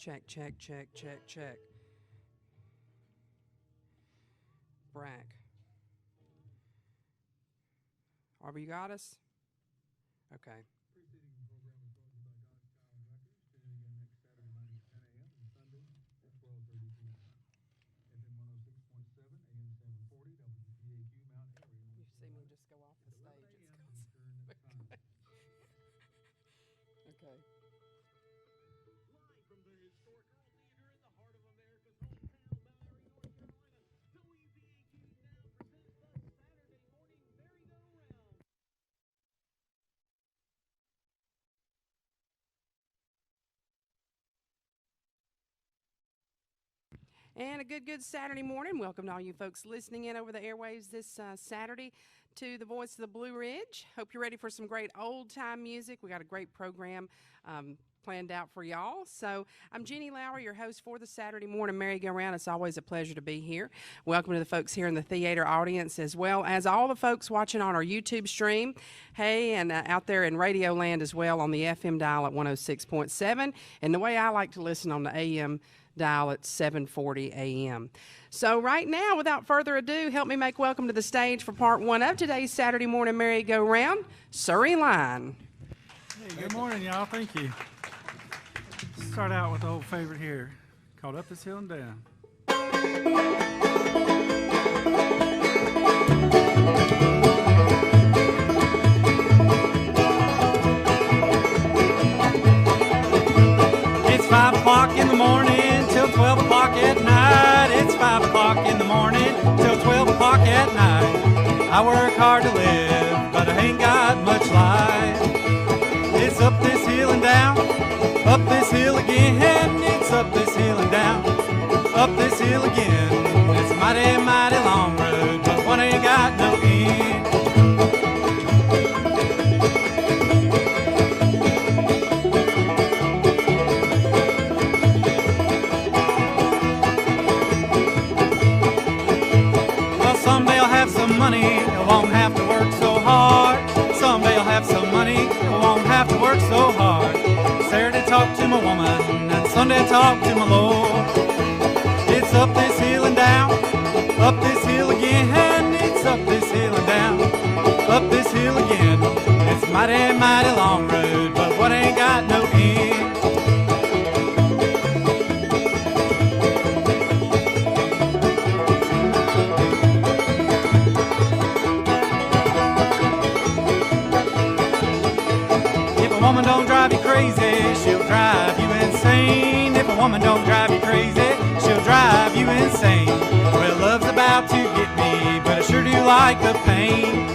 Check, check, check, check, check. Brack. Aubrey, you got us? Okay. You see me just go off the stage. Okay. Live from the historic Earl Theater in the heart of America's hometown, Mallory, North Carolina, WPAQ now presents the Saturday morning merry-go-round. And a good Saturday morning. Welcome to all you folks listening in over the airwaves this Saturday to the Voice of the Blue Ridge. Hope you're ready for some great old-time music. We got a great program planned out for y'all. So I'm Jeannie Lowry, your host for the Saturday morning merry-go-round. It's always a pleasure to be here. Welcome to the folks here in the theater audience, as well as all the folks watching on our YouTube stream. Hey, and out there in Radio Land as well on the FM dial at 106.7. And the way I like to listen on the AM dial at 7:40 a.m. So right now, without further ado, help me make welcome to the stage for part one of today's Saturday morning merry-go-round, Surrey Line. Hey, good morning, y'all. Thank you. Start out with the old favorite here, called Up This Hill and Down. It's 5 o'clock in the morning till 12 o'clock at night. It's 5 o'clock in the morning till 12 o'clock at night. I work hard to live, but I ain't got much life. It's up this hill and down, up this hill again. It's up this hill and down, up this hill again. It's a mighty, mighty long road, but one ain't got no end. Well, someday I'll have some money, I won't have to work so hard. Someday I'll have some money, I won't have to work so hard. Saturday talk to my woman, and Sunday talk to my Lord. It's up this hill and down, up this hill again. It's up this hill and down, up this hill again. It's a mighty, mighty long road, but what ain't got no end. If a woman don't drive you crazy, she'll drive you insane. If a woman don't drive you crazy, she'll drive you insane. Well, love's about to get me, but I sure do like the pain.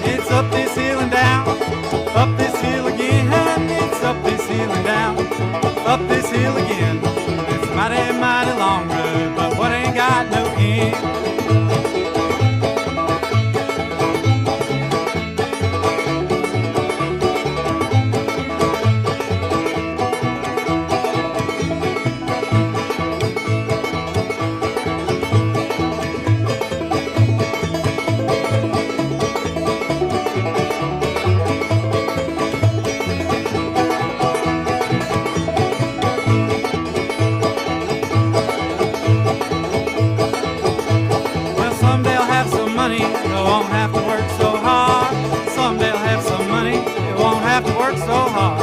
It's up this hill and down, up this hill again. It's up this hill and down, up this hill again. It's a mighty, mighty long road, but what ain't got no end. I won't have to work so hard. Someday I'll have some money, it won't have to work so hard.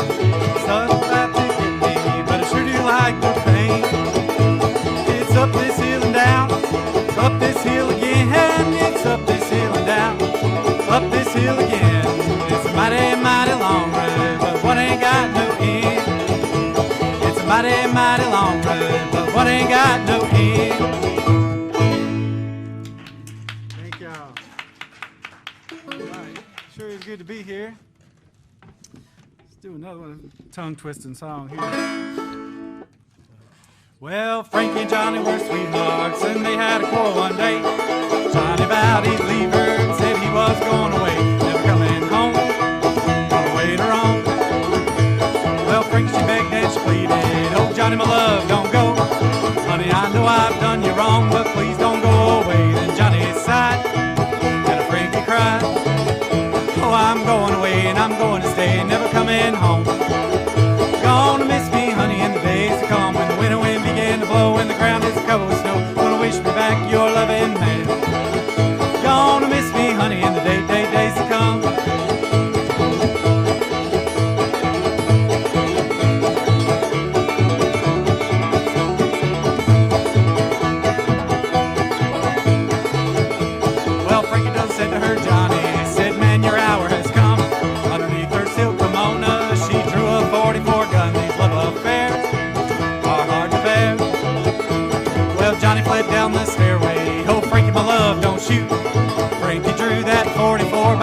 Sun's about to get me, but I sure do like the pain. It's up this hill and down, up this hill again. It's up this hill and down, up this hill again. It's a mighty, mighty long road, but what ain't got no end. It's a mighty, mighty long road, but what ain't got no end. Sure is good to be here. Let's do another one, tongue-twisting song here. Well, Frank and Johnny were sweethearts, and they had a quarrel one day. Johnny vowed he'd leave her and said he was going away, never coming home, gonna wait her on. Well, Frank, she begged and she pleaded, oh, Johnny, my love, don't go. Honey, I know I've done you wrong, but please don't go away. Then Johnny sighed, and Frankie cried. Oh, I'm going away and I'm going to stay, never coming home. Gonna miss me, honey, in the days to come.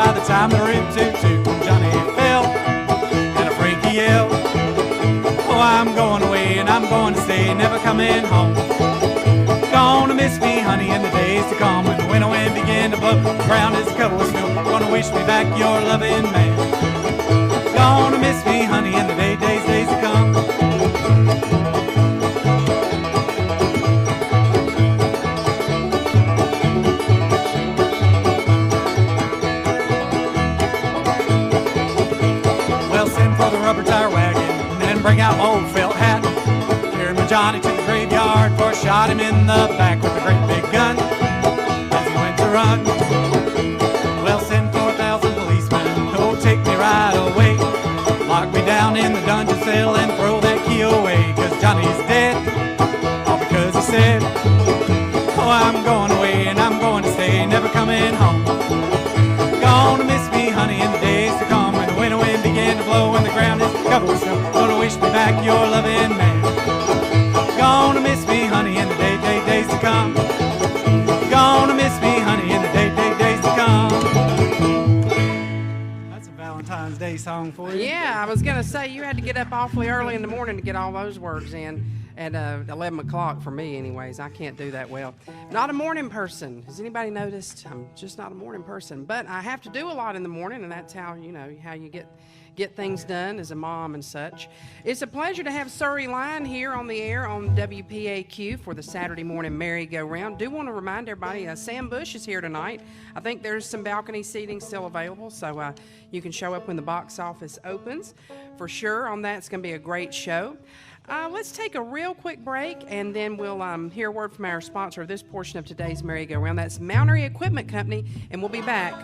by the time the rib toot Johnny fell, and a Frankie yelled, oh, I'm going away and I'm going to stay, never coming home. Gonna miss me, honey, in the days to come, when the winter wind began to blow, the ground is covered with snow. Gonna wish me back your loving man. Gonna miss me, honey, in the days to come. Well, send for the rubber tire wagon and then bring out my old felt hat. Carry my Johnny to the graveyard, for I shot him in the back with a great big gun as he went to run. Well, send for 1,000 policemen, oh, take me right away. Lock me down in the dungeon cell and throw that key away, 'cause Johnny's dead, all because he said, oh, I'm going away and I'm going to stay, never coming home. Gonna miss me, honey, in the days to come, when the winter wind began to blow and the ground is covered with snow. Gonna wish me back your loving man. Gonna miss me, honey, in the days to come. Gonna miss me, honey, in the days to come. That's a Valentine's Day song for you. Yeah, I was going to say you had to get up awfully early in the morning to get all those words in at 11 o'clock for me anyways. I can't do that well. Not a morning person. Has anybody noticed? I'm just not a morning person. But I have to do a lot in the morning, and that's how, how you get things done as a mom and such. It's a pleasure to have Surrey Line here on the air on WPAQ for the Saturday morning merry-go-round. Do want to remind everybody, Sam Bush is here tonight. I think there's some balcony seating still available, so you can show up when the box office opens. For sure, on that, it's going to be a great show. Let's take a real quick break, and then we'll hear a word from our sponsor of this portion of today's merry-go-round. That's Mountaineer Equipment Company, and we'll be back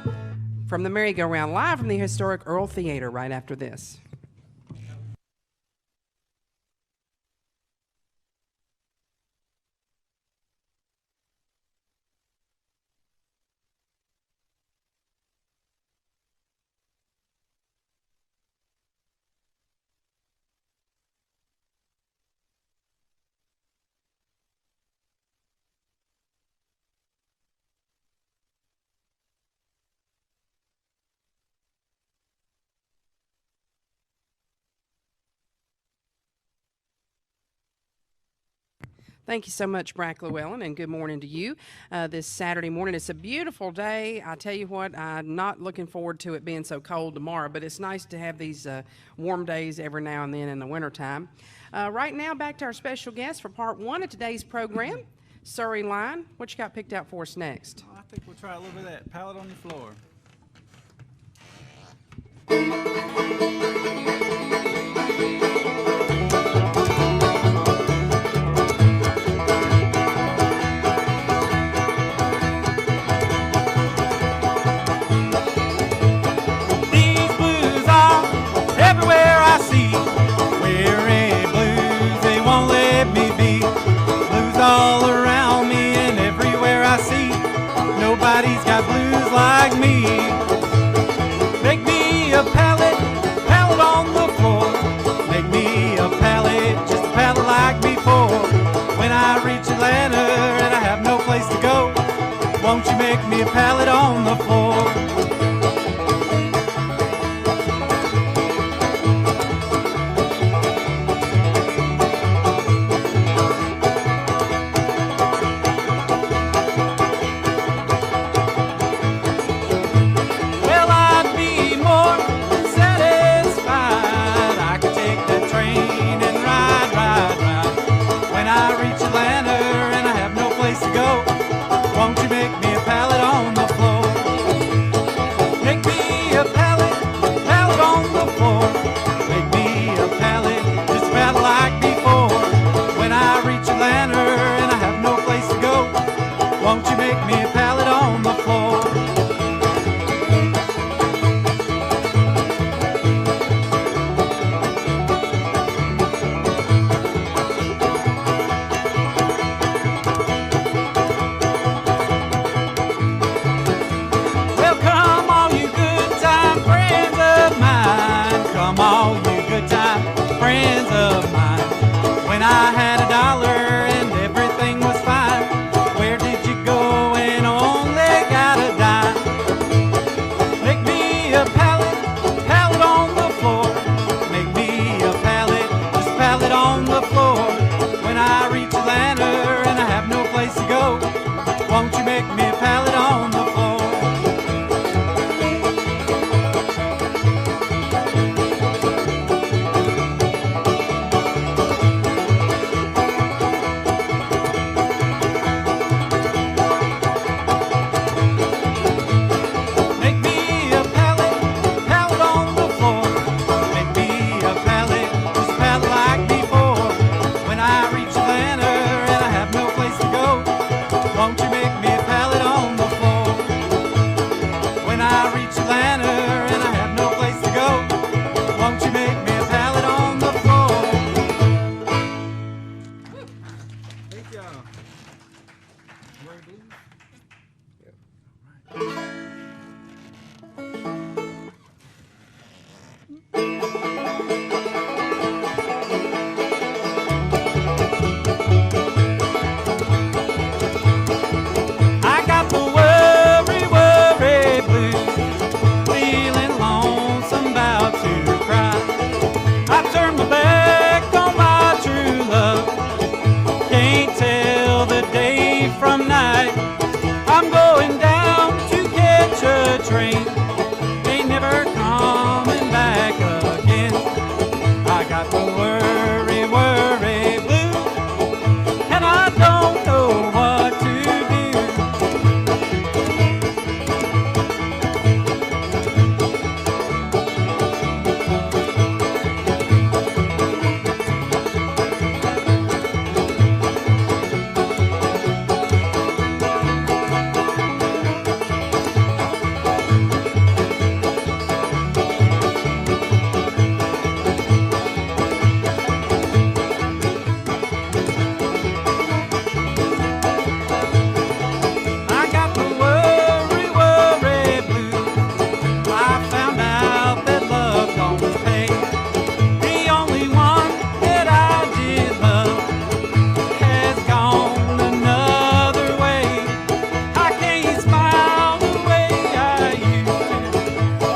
from the merry-go-round live from the historic Earl Theater right after this. Thank you so much, Brack Llewellyn, and good morning to you this Saturday morning. It's a beautiful day. I tell you what, I'm not looking forward to it being so cold tomorrow, but it's nice to have these warm days every now and then in the wintertime. Right now, back to our special guest for part one of today's program, Surrey Line. What you got picked out for us next? I think we'll try a little bit of that Pallet on the Floor. All around me and everywhere I see, nobody's got blues like me. Make me a pallet, pallet on the floor. Make me a pallet, just a pallet like before. When I reach Atlanta and I have no place to go, won't you make me a pallet on the floor? Atlanta and I have no place to go. Won't you make me a pallet on the floor? Thank y'all. Roy Blues? I got the worry, worry blues, feeling lonesome, about to cry. I've turned my back on my true love, can't tell the day from night. I'm going down to catch a train, ain't never coming back again. I got the worry, worry blues, and I don't know what to do. I got the worry, worry blues. I found out that love don't pay. The only one that I did love has gone another way. I can't smile the way I used to,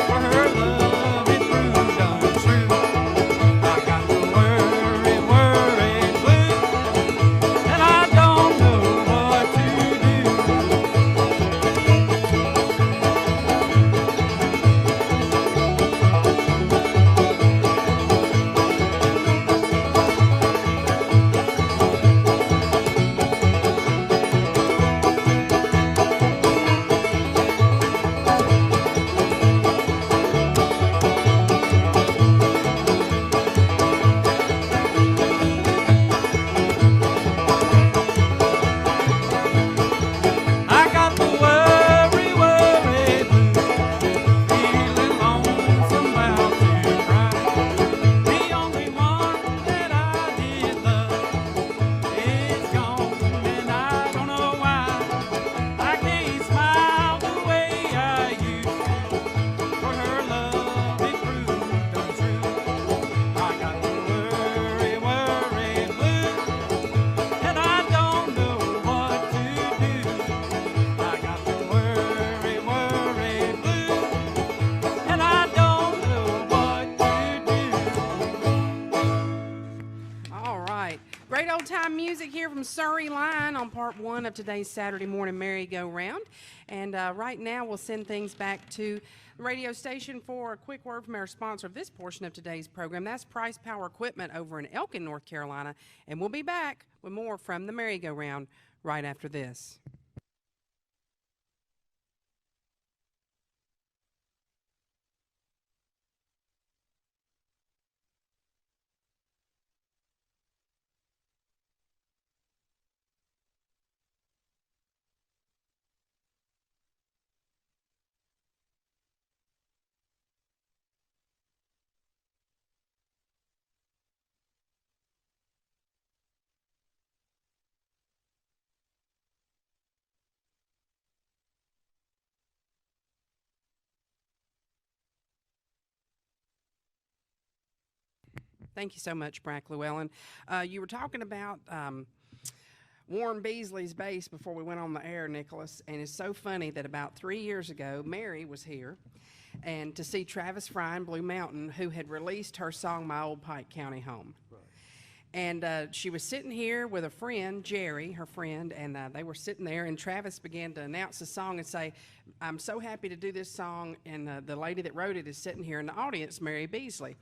for her love it proved untrue. I got the worry, worry blues, and I don't know what to do. I got the worry, worry blues, feeling lonesome, about to cry. The only one that I did love is gone, and I don't know why. I can't smile the way I used to, for her love it proved untrue. I got the worry, worry blues, and I don't know what to do. I got the worry, worry blues, and I don't know what to do. All right. Great old time music here from Surrey Line on part one of today's Saturday morning merry-go-round. And right now we'll send things back to the radio station for a quick word from our sponsor of this portion of today's program. That's Price Power Equipment over in Elkin, North Carolina. And we'll be back with more from the merry-go-round right after this. Thank you so much, Brack Llewellyn. You were talking about Warren Beasley's bass before we went on the air, Nicholas, and it's so funny that about 3 years ago, Mary was here and to see Travis Fry in Blue Mountain, who had released her song, My Old Pike County Home. And she was sitting here with a friend, Jerry, her friend, and they were sitting there, and Travis began to announce the song and say, I'm so happy to do this song, and the lady that wrote it is sitting here in the audience, Mary Beasley.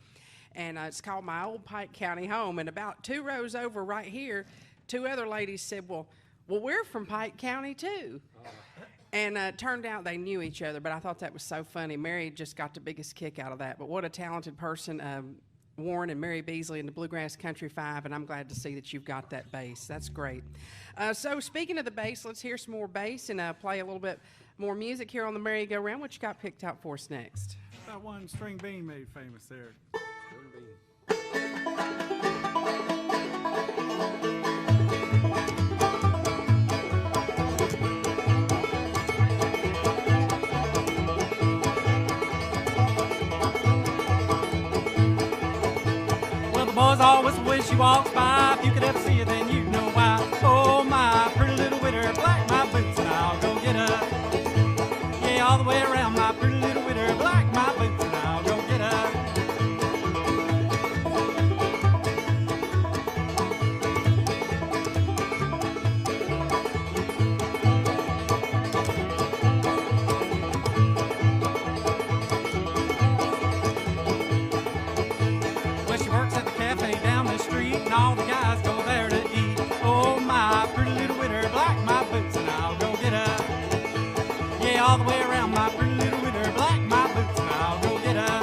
And it's called My Old Pike County Home. And about 2 rows over right here, 2 other ladies said, well, we're from Pike County, too. And it turned out they knew each other, but I thought that was so funny. Mary just got the biggest kick out of that. But what a talented person, Warren and Mary Beasley in the Bluegrass Country 5, and I'm glad to see that you've got that bass. That's great. So speaking of the bass, let's hear some more bass and play a little bit More music here on the merry-go-round. What you got picked out for us next? That one Stringbean made famous there. Well, the boys always when she walks by. If you could ever see her, then you'd know why. Oh, my pretty little witter, black my boots, and I'll go get her. Yeah, all the way around, my pretty little witter, black my boots, and I'll go get her. Well, she works at the cafe down the street, and all the guys go there to eat. Oh, my pretty little witter, black my boots, and I'll go get her. Yeah, all the way around, my pretty little witter, black my boots, and I'll go get her.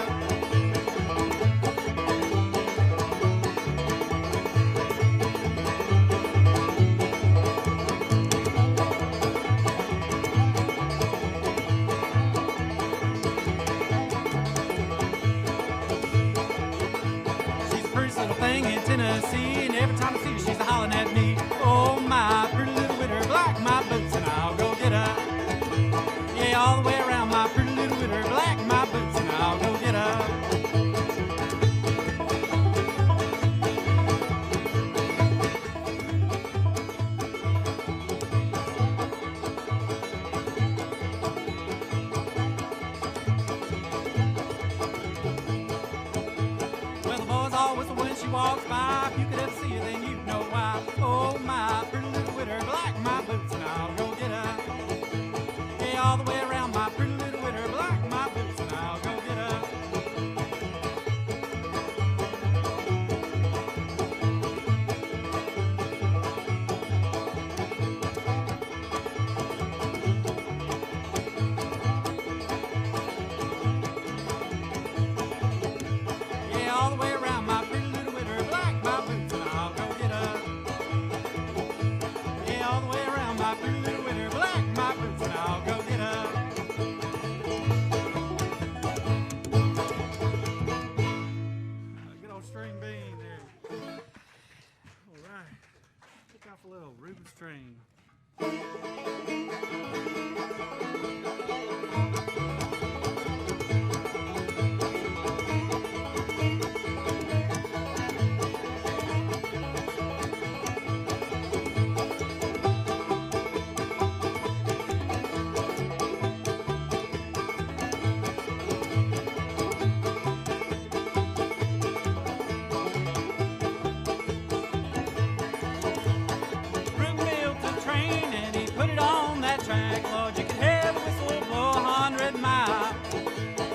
She's the prettiest little thing in Tennessee, and every time I see her, she's a-hollering at me. Oh, my pretty little witter, black my boots, and I'll go get her. Yeah, all the way around, my pretty little witter, black my boots, and I'll go get her. Well, the boys always when she walks by. If you could ever see her, then you'd know why. Oh, my pretty little witter, black my boots, and I'll go get her. Yeah, all the way around, my pretty little witter, black my boots, and I'll go get her. Yeah, all the way around, my pretty little witter, black my boots, and I'll go get her. Yeah, all the way around, my pretty little witter, black my boots, and I'll go get her. Good old Stringbean there. All right, kick off a little Reuben string. Reuben built a train and he put it on that track. Lord, you could have a whistle blow 100 miles.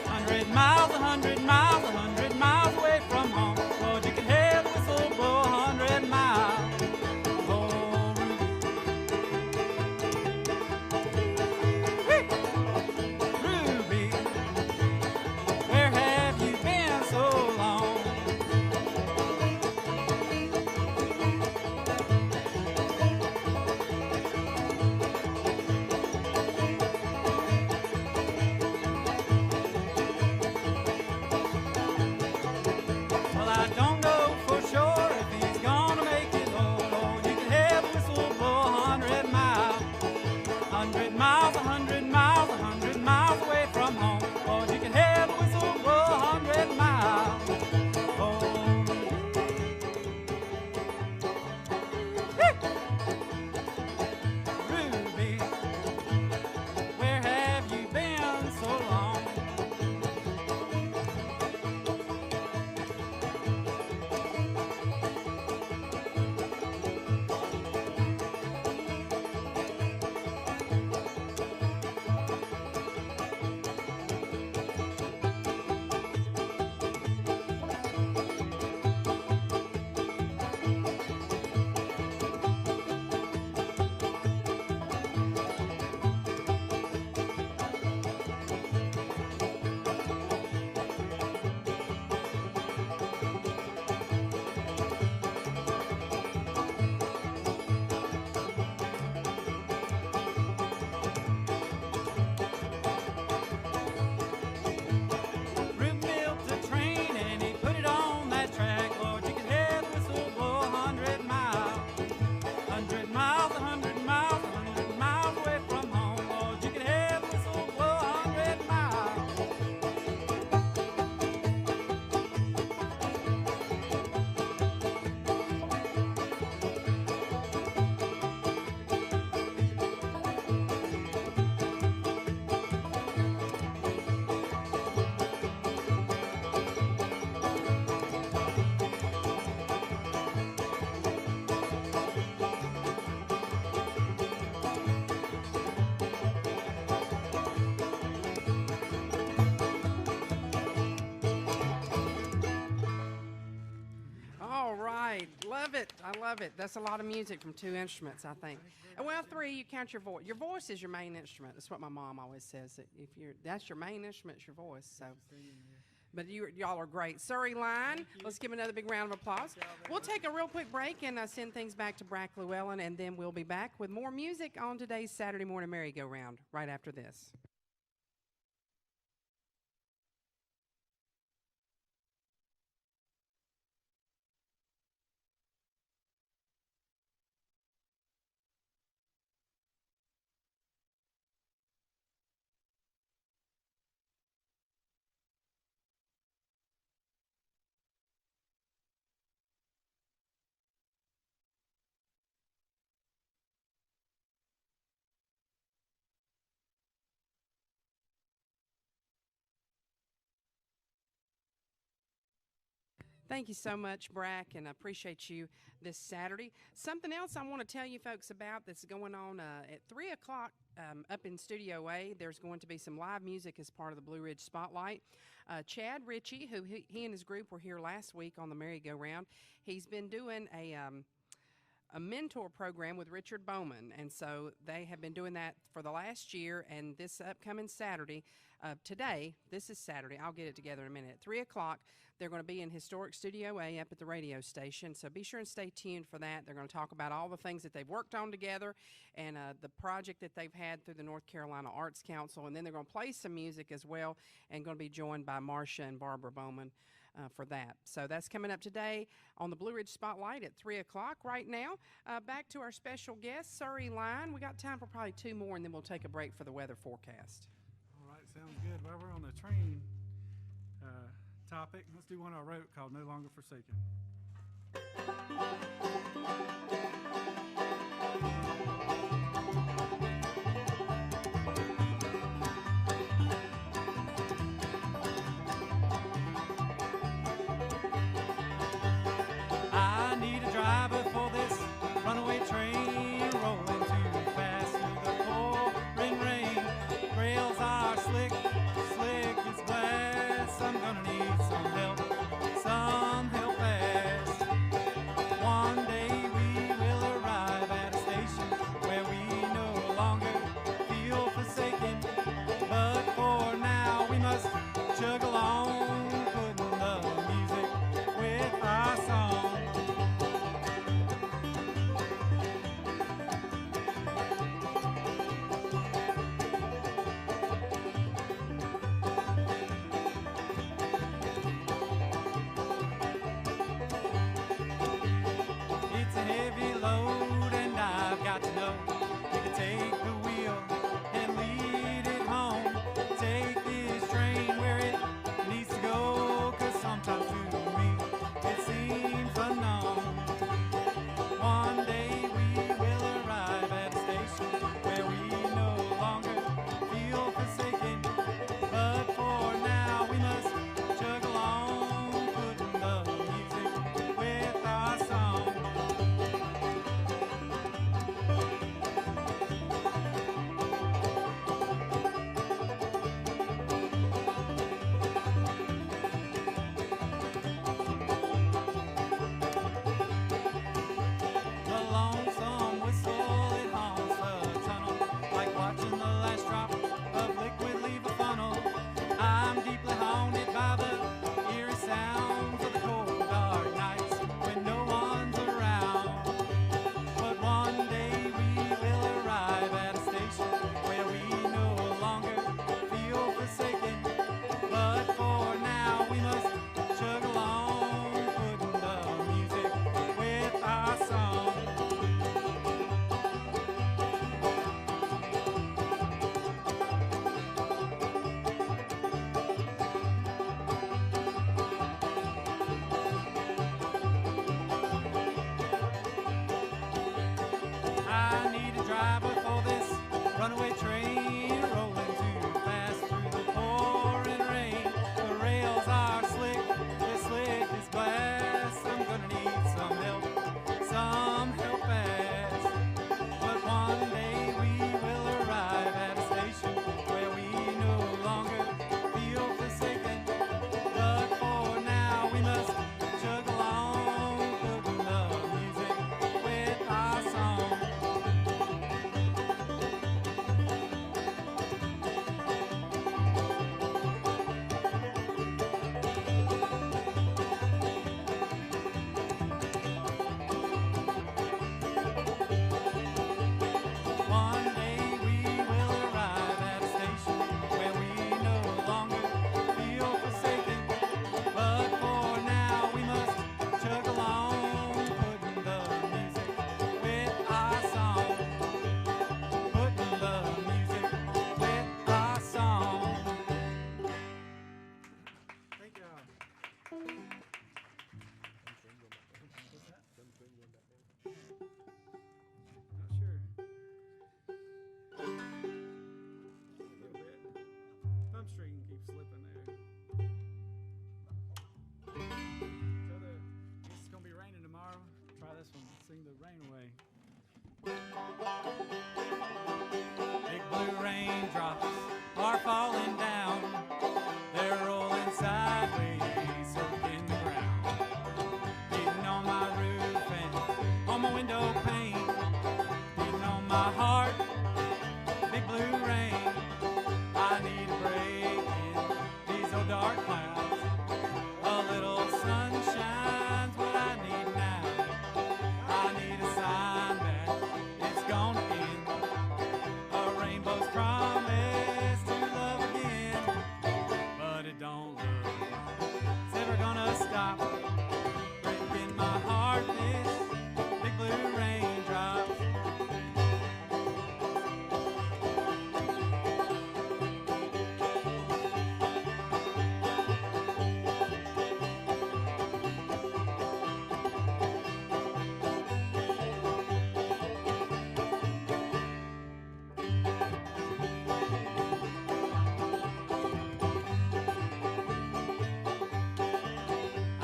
100 miles, 100 miles, 100 miles away from home. Lord, you could have a whistle blow 100 miles. Oh, Ruby, where have you been so long? Well, I don't know for sure if he's gonna make it. Oh, you could have a whistle blow 100 miles. 100 miles, 100 miles, 100 miles away from home. Oh, you could have a whistle blow 100 miles. Oh, Ruby, where have you been so long? I love it. That's a lot of music from 2 instruments, I think. Well, 3, you count your voice. Your voice is your main instrument. That's what my mom always says. That if that's your main instrument, it's your voice. So, but y'all are great. Surrey Line, let's give another big round of applause. We'll take a real quick break and send things back to Brack Llewellyn, and then we'll be back with more music on today's Saturday morning merry-go-round right after this. Thank you so much, Brack, and I appreciate you this Saturday. Something else I want to tell you folks about that's going on at 3 o'clock up in Studio A. There's going to be some live music as part of the Blue Ridge Spotlight. Chad Ritchie, who he and his group were here last week on the merry-go-round, he's been doing a mentor program with Richard Bowman, and so they have been doing that for the last year, and this upcoming Saturday, this is Saturday, I'll get it together in a minute, at 3 o'clock, they're going to be in Historic Studio A up at the radio station, so be sure and stay tuned for that. They're going to talk about all the things that they've worked on together and the project that they've had through the North Carolina Arts Council, and then they're going to play some music as well, and going to be joined by Marcia and Barbara Bowman for that. So that's coming up today on the Blue Ridge Spotlight at 3 o'clock. Right now, back to our special guest, Surrey Line. We got time for probably 2 more, and then we'll take a break for the weather forecast. All right, sounds good. While we're on the train topic, let's do one I wrote called No Longer Forsaken. I need a driver for this runaway train rolling too fast through the pouring rain. Rails are slick, slick as glass. I'm gonna need some help fast. One day we will arrive at a station where we no longer feel forsaken. But for now we must chug along, putting the music with our song. It's a heavy load and I've got to know you can take the wheel and lead it home. Take this train where it needs to go, 'cause sometimes to me it seems unknown. One day we will arrive at a station where we no longer feel forsaken. But for now we must chug along, putting the music with our song. The lonesome whistle, it haunts the tunnel, like watching the last drop of liquid leave a funnel. I'm deeply haunted by the eerie sounds of the cold dark nights when no one's around. But one day we will arrive at a station where we no longer feel forsaken. But for now we must chug along, putting the music with our song. I need a driver for this runaway train rolling too fast through the pouring rain. The rails are slick, they're slick as glass. I'm gonna need some help fast. But one day we will arrive at a station where we no longer feel forsaken. But for now we must chug along, putting the music Not sure. A little bit. Thumb string keeps slipping there. So it's gonna be raining tomorrow. Try this one. Sing the rain away. Big blue raindrops are falling down. They're rolling sideways, soaking the ground. Getting on my roof and on my window pane. Getting on my heart, big blue rain. I need a break in these old dark clouds. A little sunshine's what I need now. I need a sign that it's gonna end. A rainbow's promise to love again. But it don't look like it's ever gonna stop. Breaking my heart, this big blue raindrops.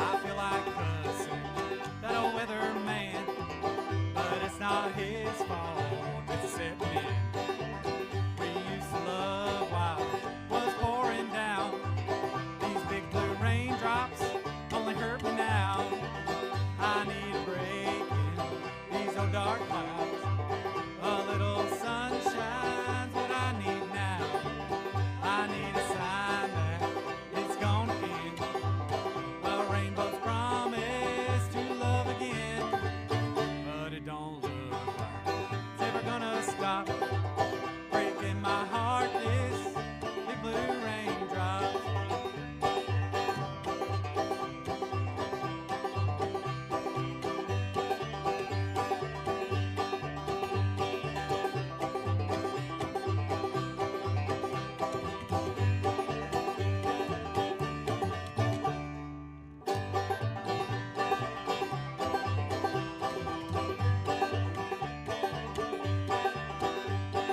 I feel like cussing that old weatherman, but it's not his fault, it's setting in. We used to love while it was pouring down. These big blue raindrops only hurt me now. I need a break in these old dark clouds. A little sunshine's what I need now. I need a sign that it's gonna end. A rainbow's promise to love again. But it don't look like it's ever gonna stop. Breaking my heart, this big blue raindrops.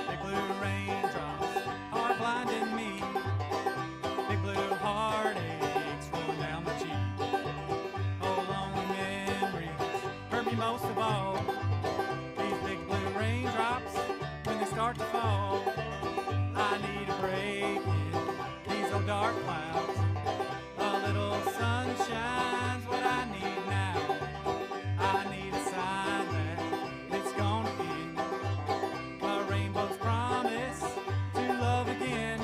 Big blue raindrops are blinding me. Big blue heartaches rolling down my cheek. Oh, lonely memories hurt me most of all. These big blue raindrops, when they start to fall, I need a break in these old dark clouds. A little sunshine's what I need now. I need a sign that it's gonna end. A rainbow's promise to love again.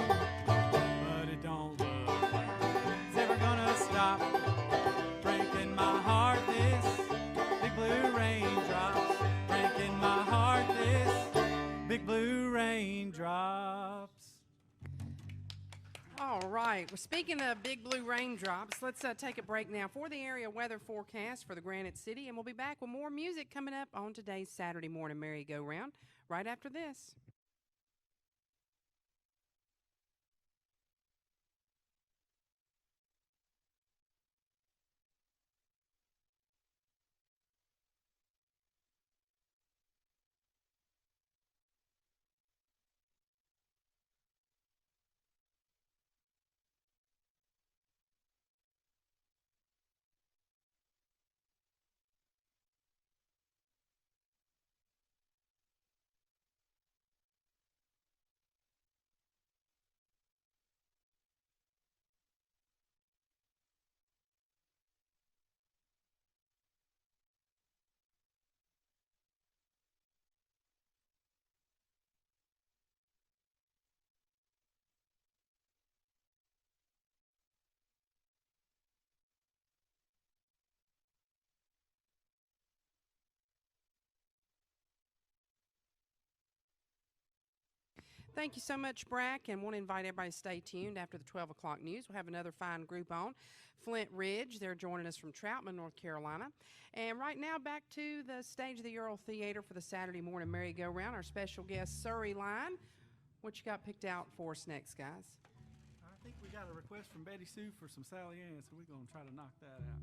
But it don't look like it's ever gonna stop. Breaking my heart, this big blue raindrops. Breaking my heart, this big blue raindrops. All right. Well, speaking of big blue raindrops, let's take a break now for the area weather forecast for the Granite City, and we'll be back with more music coming up on today's Saturday morning merry-go-round right after this. Thank you so much, Brack, and want to invite everybody to stay tuned after the 12 o'clock news. We'll have another fine group on. Flint Ridge, they're joining us from Troutman, North Carolina. And right now, back to the stage of the Earl Theater for the Saturday morning merry-go-round. Our special guest, Surrey Line. What you got picked out for us next, guys? I think we got a request from Betty Sue for some Sally Ann, so we're going to try to knock that out.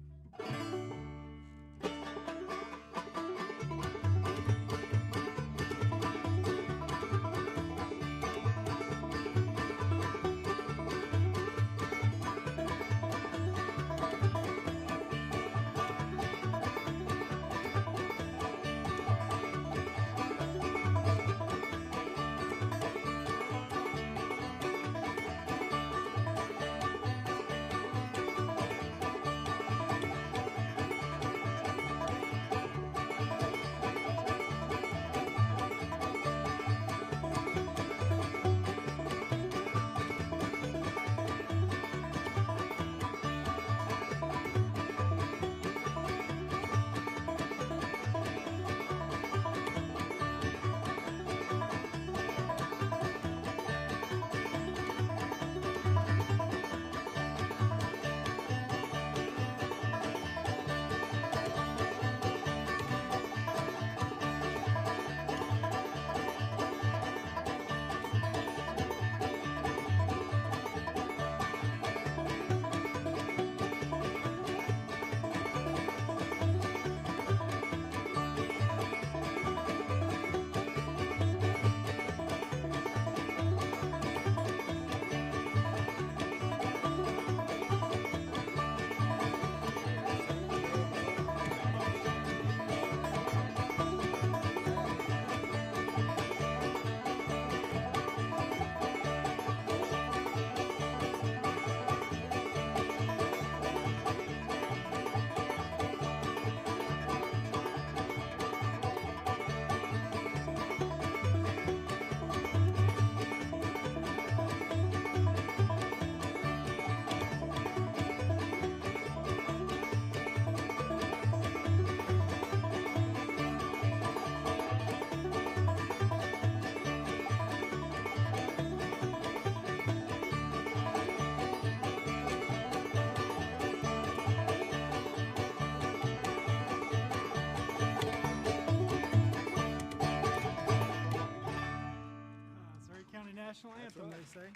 National anthem, they say.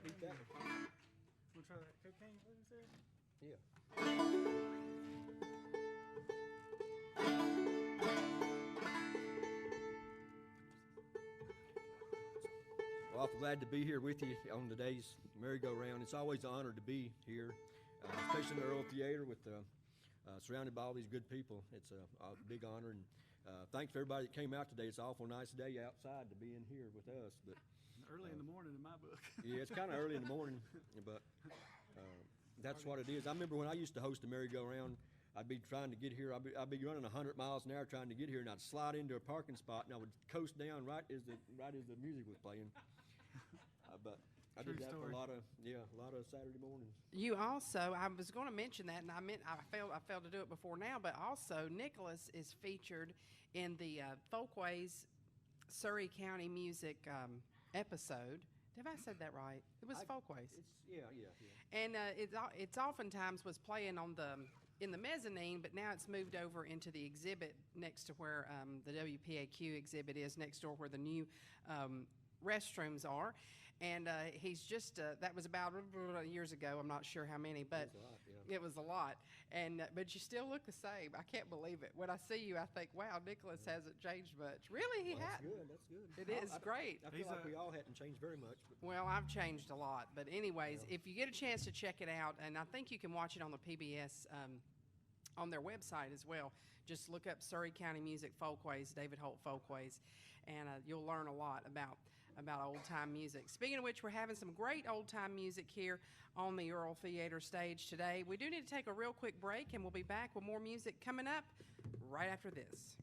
Beat that. We'll try that cocaine blues there. Yeah. Well, awful glad to be here with you on today's merry-go-round. It's always an honor to be here, especially in the Earl Theater with surrounded by all these good people. It's a big honor, and thanks for everybody that came out today. It's an awful nice day outside to be in here with us. But early in the morning in my book. yeah, it's kind of early in the morning, but that's what it is. I remember when I used to host a merry-go-round, I'd be trying to get here. I'd be running 100 miles an hour trying to get here, and I'd slide into a parking spot, and I would coast down right as the music was playing. But I did that for a lot of Saturday mornings. You also, I was going to mention that, and I failed to do it before now, but also Nicholas is featured in the Folkways Surrey County Music episode. Have I said that right? It was Folkways. Yeah. And it's oftentimes was playing on in the mezzanine, but now it's moved over into the exhibit next to where the WPAQ exhibit is, next door where the new restrooms are. And he's just, that was about years ago. I'm not sure how many, but it was a lot. And but you still look the same. I can't believe it. When I see you, I think, wow, Nicholas hasn't changed much. Really, he hasn't. That's good. It is great. I feel like we all hadn't changed very much. But. Well, I've changed a lot. But anyways, if you get a chance to check it out, and I think you can watch it on the PBS on their website as well. Just look up Surrey County Music Folkways, David Holt Folkways, and you'll learn a lot about old-time music. Speaking of which, we're having some great old-time music here on the Earl Theater stage today. We do need to take a real quick break, and we'll be back with more music coming up right after this.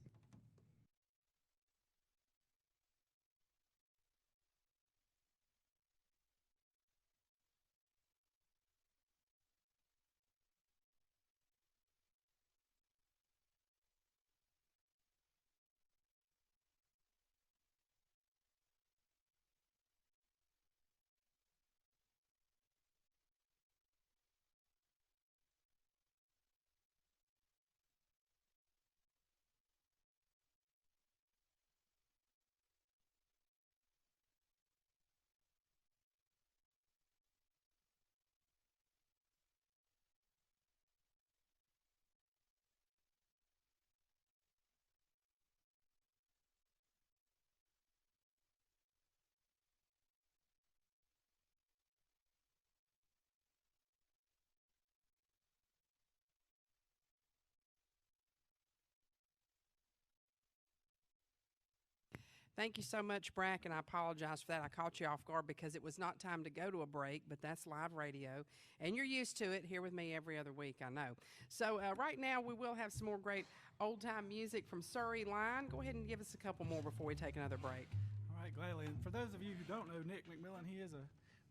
Thank you so much, Brack, and I apologize for that. I caught you off guard because it was not time to go to a break, but that's live radio, and you're used to it here with me every other week, I know. So right now we will have some more great old-time music from Surrey Line. Go ahead and give us a couple more before we take another break. All right, gladly. And for those of you who don't know Nick McMillan, he is a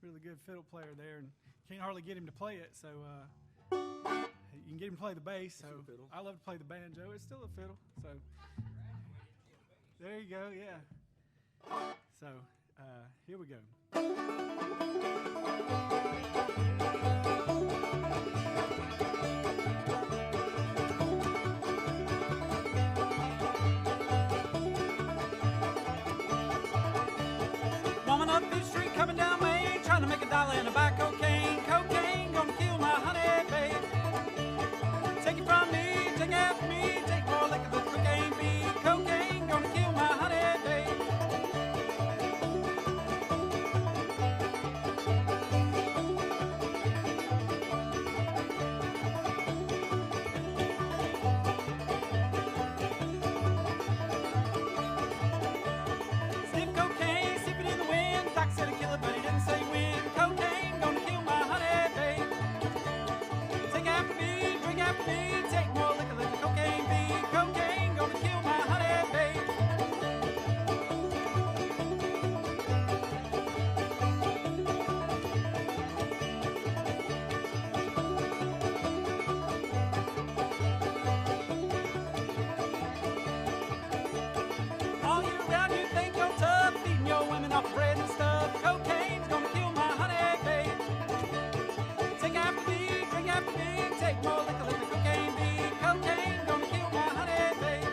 really good fiddle player there, and can't hardly get him to play it, so you can get him to play the bass. So I love to play the banjo. It's still a fiddle, so there you go, yeah. So here we go. Woman up the street coming down Main, trying to make a dollar and to buy cocaine. Cocaine gonna kill my honey, babe. Take it from me, take it after me, take more liquor than cocaine be. Cocaine gonna kill my honey, babe. Sniff cocaine, sip it in the wind. Doc said a killer, but he didn't say when. Cocaine gonna kill my honey, babe. Take after me, drink after me, take more liquor than the cocaine be. Cocaine gonna kill my honey, babe. All year round you think you're tough, feeding your women off bread and stuff. Cocaine's gonna kill my honey, babe. Take after me, drink after me, take more liquor than the cocaine be. Cocaine gonna kill my honey, babe.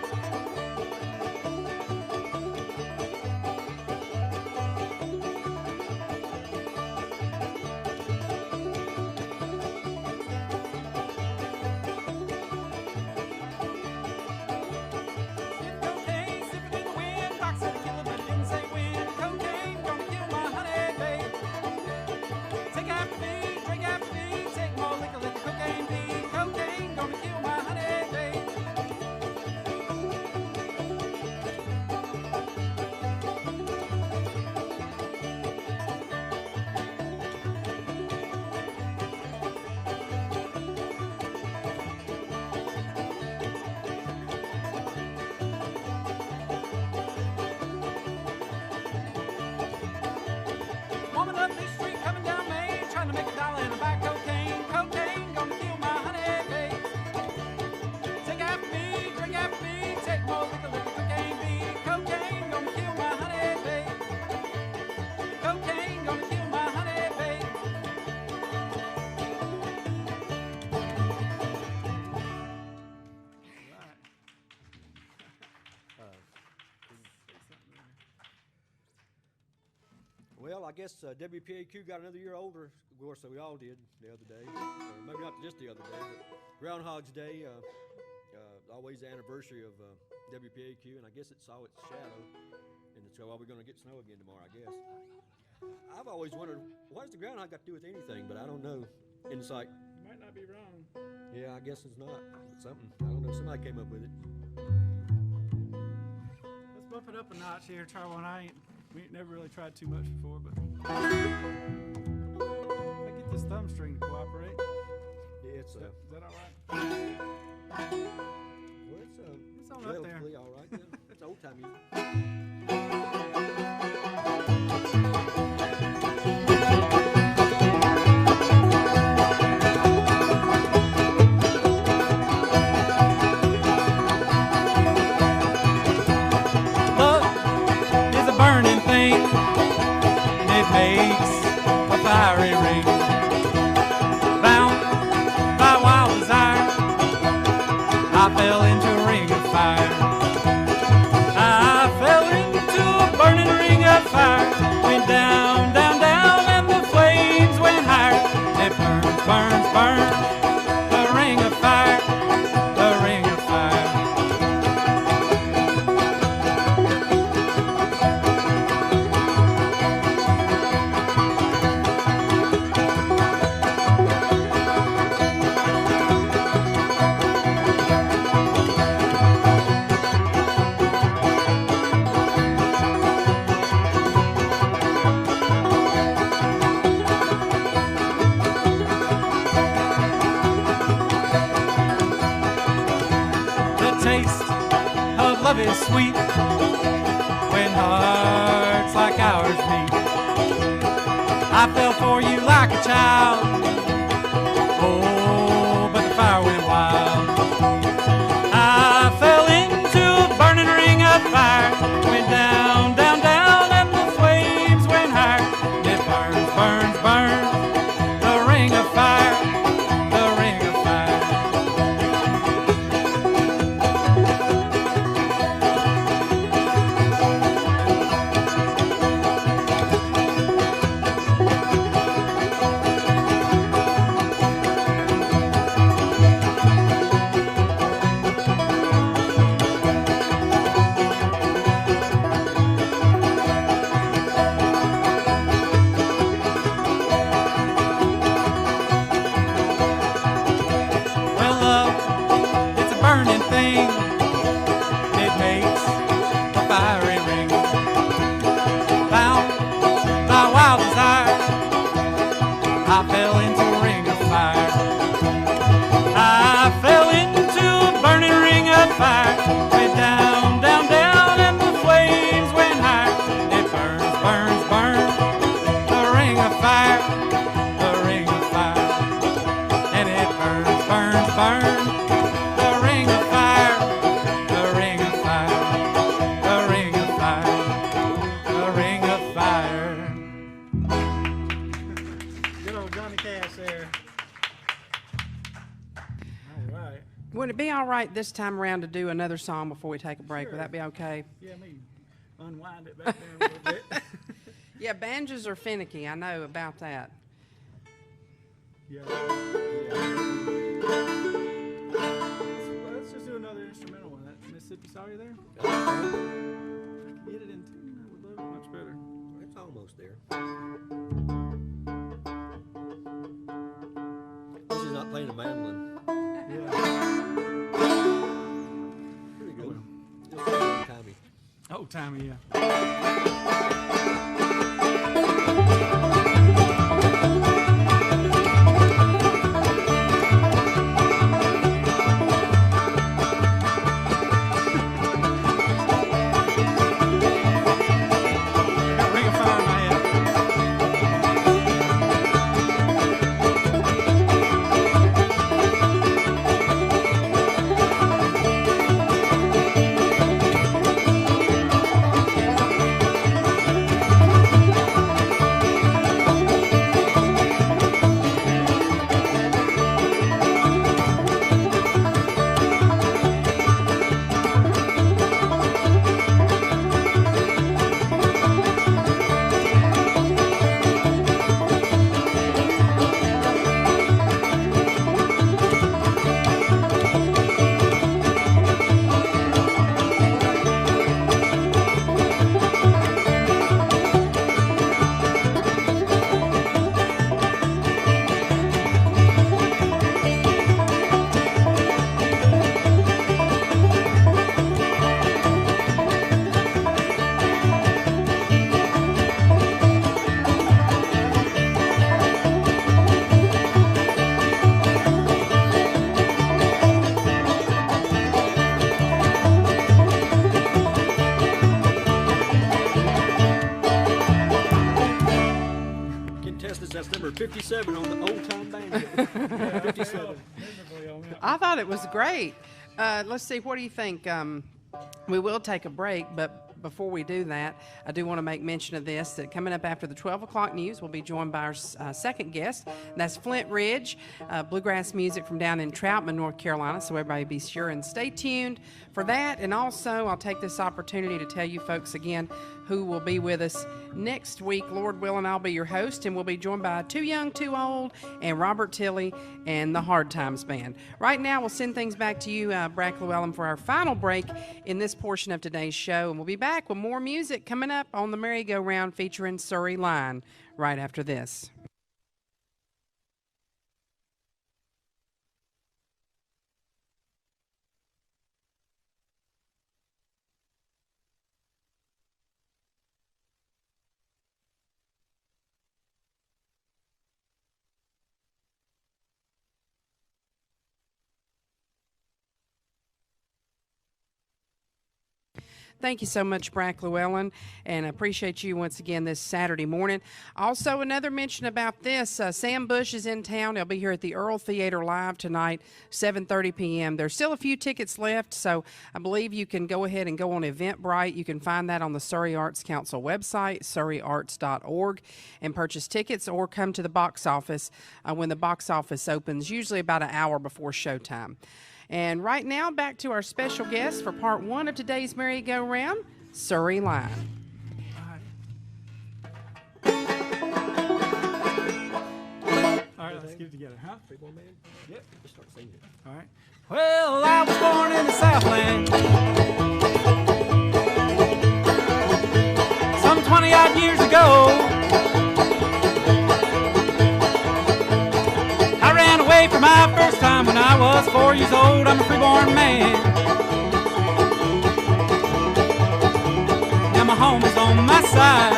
Sniff cocaine, sip it in the wind. Doc said a killer, but he didn't say when. Cocaine gonna kill my honey, babe. Take after me, drink after me, take more liquor than the cocaine be. Cocaine gonna kill my honey, babe. Woman up the street coming down Main, trying to make a dollar and to buy cocaine. Cocaine gonna kill my honey, babe. Take after me, drink after me, take more liquor than the cocaine be. Cocaine gonna kill my honey, babe. Cocaine gonna kill my honey, babe. Well, I guess WPAQ got another year older, of course, so we all did the other day. Maybe not just the other day, but Groundhog's Day, always the anniversary of WPAQ, and I guess it saw its shadow. And so, well, we're going to get snow again tomorrow, I guess. I've always wondered, what does the groundhog got to do with anything, but I don't know. And it's like, You might not be wrong. yeah, I guess it's not. It's something. I don't know. Somebody came up with it. Let's bump it up a notch here, try one. We ain't never really tried too much before, but if I get this thumb string to cooperate, Yeah, it's is that all right? well, It's on up there. relatively all right. Yeah. It's old time music. Love is a burning thing, and it makes a fiery ring. Bound by wild desire, I fell into a ring of fire. I fell into a burning ring of fire. Went down, down, down, and the flames went higher. It burns, burns, burns, the ring of fire, the ring of fire. love is sweet when hearts like ours meet. I fell for you like a child. Oh, but the fire went wild. I fell into a burning ring of fire. Went down, down, down, and the flames went higher. And it burns, burns, burns. The ring of fire, the ring of fire. Well, love, it's a burning thing. It makes a fiery ring. Bound by wild desire, I fell into a ring of fire. I fell into a burning ring of fire. Went down, down, down, and the flames went higher. It burns, burns, burns. The ring of fire, the ring of fire. And it burns, burns, burns. The ring of fire, the ring of fire, the ring of fire, the ring of fire. Good old Johnny Cash there. All right. Would it be all right this time around to do another song before we take a break? Sure. Would that be okay? Yeah, me unwind it back there a little bit. Yeah, banjos are finicky. I know about that. Yeah. Let's just do another instrumental one. That Mississippi Sorry there. Get it in tune. That would look much better. It's almost there. This is not playing a mandolin. Yeah. Pretty good. Just old timey. Oh, Tommy, yeah. Got Ring of Fire in my head. That's number 57 on the old time banjo. 57. I thought it was great. Let's see, what do you think? We will take a break, but before we do that, I do want to make mention of this, that coming up after the 12 o'clock news, we'll be joined by our second guest, and that's Flint Ridge, bluegrass music from down in Troutman, North Carolina, so everybody be sure and stay tuned for that. And also, I'll take this opportunity to tell you folks again who will be with us next week. Lord willing, I'll be your host, and we'll be joined by Too Young, Too Old, and Robert Tilley and the Hard Times Band. Right now, we'll send things back to you, Brack Llewellyn, for our final break in this portion of today's show, and we'll be back with more music coming up on the merry-go-round featuring Surrey Line right after this. Thank you so much, Brack Llewellyn, and I appreciate you once again this Saturday morning. Also, another mention about this, Sam Bush is in town. He'll be here at the Earl Theater Live tonight, 7:30 p.m. There's still a few tickets left, so I believe you can go ahead and go on Eventbrite. You can find that on the Surrey Arts Council website, surreyarts.org, and purchase tickets, or come to the box office when the box office opens, usually about an hour before showtime. And right now, back to our special guest for part one of today's merry-go-round, Surrey Line. All right, let's get it together, huh? Freeborn man? Yep. Just start singing it. All right. Well, I was born in the Southland some 20-odd years ago. I ran away for my first time when I was 4 years old. I'm a freeborn man. Now my home is on my side.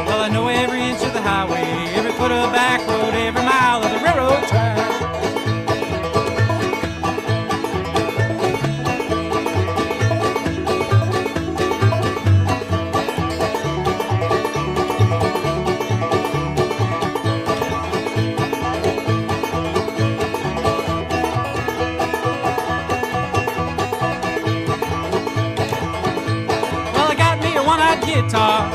Well, I know every inch of the highway, every foot of back road, every mile of the railroad track. Well, I got me a one-eyed guitar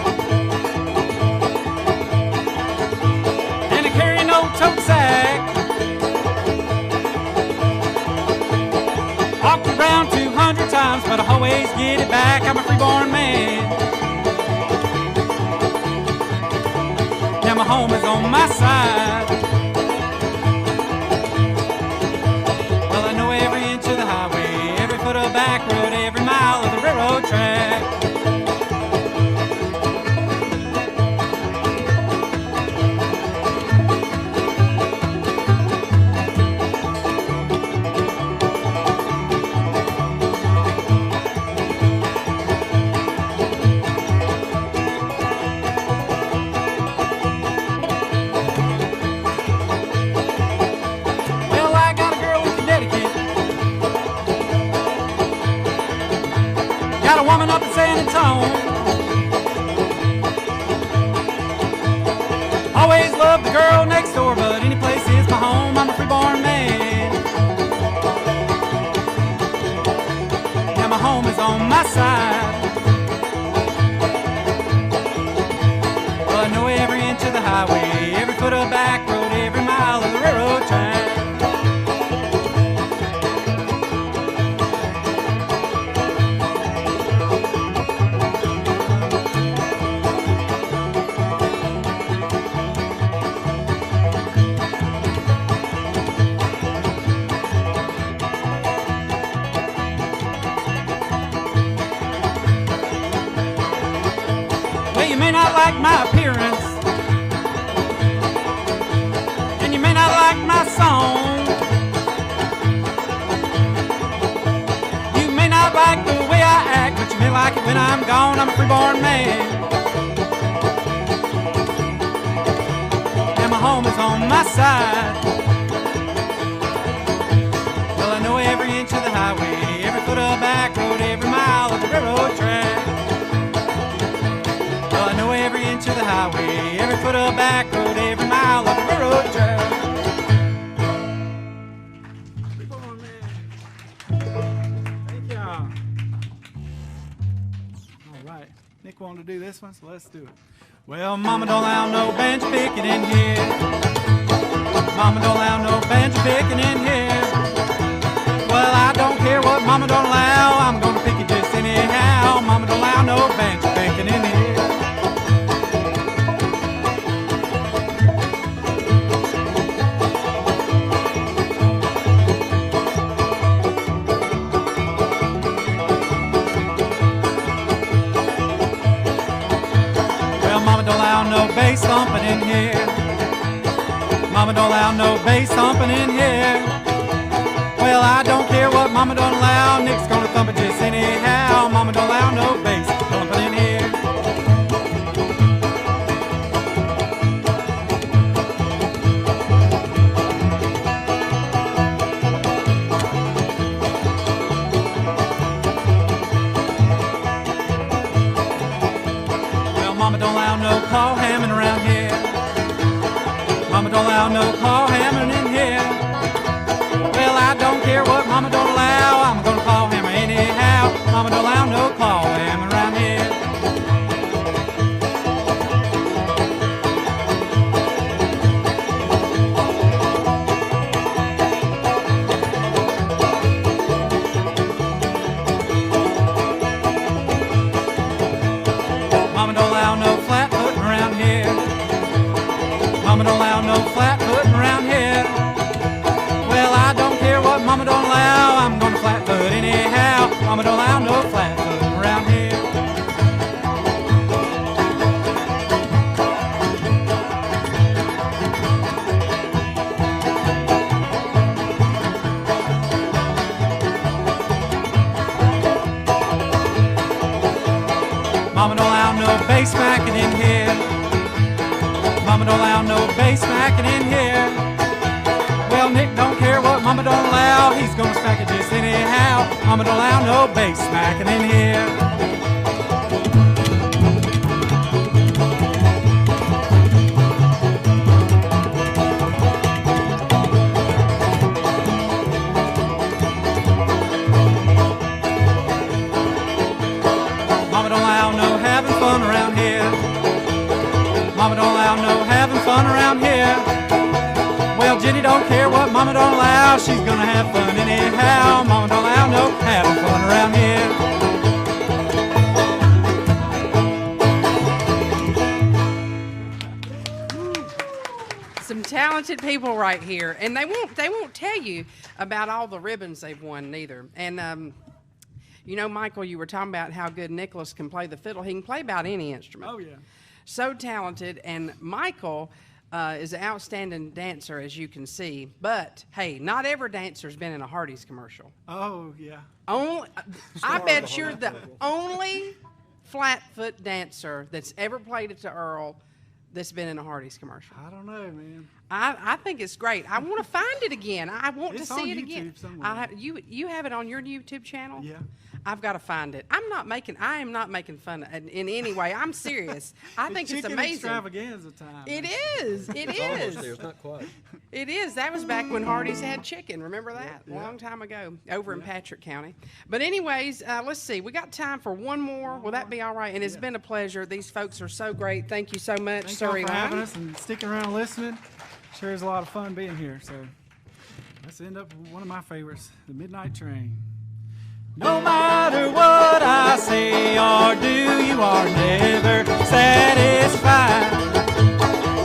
and a carry no tote sack. Walked around 200 times, but I always get it back. I'm a freeborn man. Now my home is on my side. Well, I know every inch of the highway, every foot of back road, every mile of the railroad track. Well, I got a girl in Connecticut, got a woman up in San Antonio. Always loved the girl next door, but any place is my home. I'm a freeborn man. Now my home is on my side. Well, I know every inch of the highway, every foot of back road, every mile of the railroad track. Well, you may not like my appearance, and you may not like my song. You may not like the way I act, but you may like it when I'm gone. I'm a freeborn man. And my home is on my side. Well, I know every inch of the highway, every foot of back road, every mile of the railroad track. Well, I know every inch of the highway, every foot of back road, every mile of the railroad track. Freeborn man. Thank y'all. All right. Nick wanted to do this one, so let's do it. Well, mama don't allow no banjo picking in here. Mama don't allow no banjo picking in here. Well, I don't care what mama don't allow, I'm gonna pick it just anyhow. Mama don't allow no banjo picking in here. Well, mama don't allow no bass thumping in here. Mama don't allow no bass thumping in here. Well, I don't care what mama don't allow, Nick's gonna thump it just anyhow. Mama don't allow no bass thumping in here. don't allow no claw hammering in here. Well, I don't care what Mama don't allow. I'm gonna claw hammer anyhow. Mama don't allow no claw hammer around here. Mama don't allow no flat footing around here. Mama don't allow no flat footing around here. Well, I don't care what Mama don't allow. I'm gonna flat foot anyhow. Mama don't allow no flat footing around here. Mama don't allow no bass smacking in here. Mama don't allow no bass smacking in here. Well, Nick don't care what Mama don't allow. He's gonna smack it just anyhow. Mama don't allow no bass smacking in here. Mama don't allow no having fun around here. Mama don't allow no having fun around here. Well, Jenny don't care what Mama don't allow. She's gonna have fun anyhow. Mama don't allow no having fun around here. Some talented people right here, and they won't tell you about all the ribbons they've won neither. And you know, Michael, you were talking about how good Nicholas can play the fiddle. He can play about any instrument. Oh, yeah. So talented, and Michael is an outstanding dancer, as you can see. But hey, not every dancer's been in a Hardee's commercial. Oh, yeah. Only, I bet you're the only flat-foot dancer that's ever played it to Earl that's been in a Hardee's commercial. I don't know, man. I think it's great. I want to find it again. I want It's to see on it again. YouTube somewhere. You have it on your YouTube channel? Yeah. I've got to find it. I am not making fun in any way. I'm serious. I think it's chicken amazing. extravaganza time. It is. It It's almost is. there. It's not quite. It is. That was back when Hardee's had chicken. Remember that? Yeah. A long time ago, over in Patrick County. But anyways, let's see. We got time for one more. Will that be all right? And it's been a pleasure. These folks are so great. Thank you so much, Thank y'all Surrey for having Line. us and sticking around and listening. Sure is a lot of fun being here. So let's end up with one of my favorites, The Midnight Train. No matter what I say or do, you are never satisfied.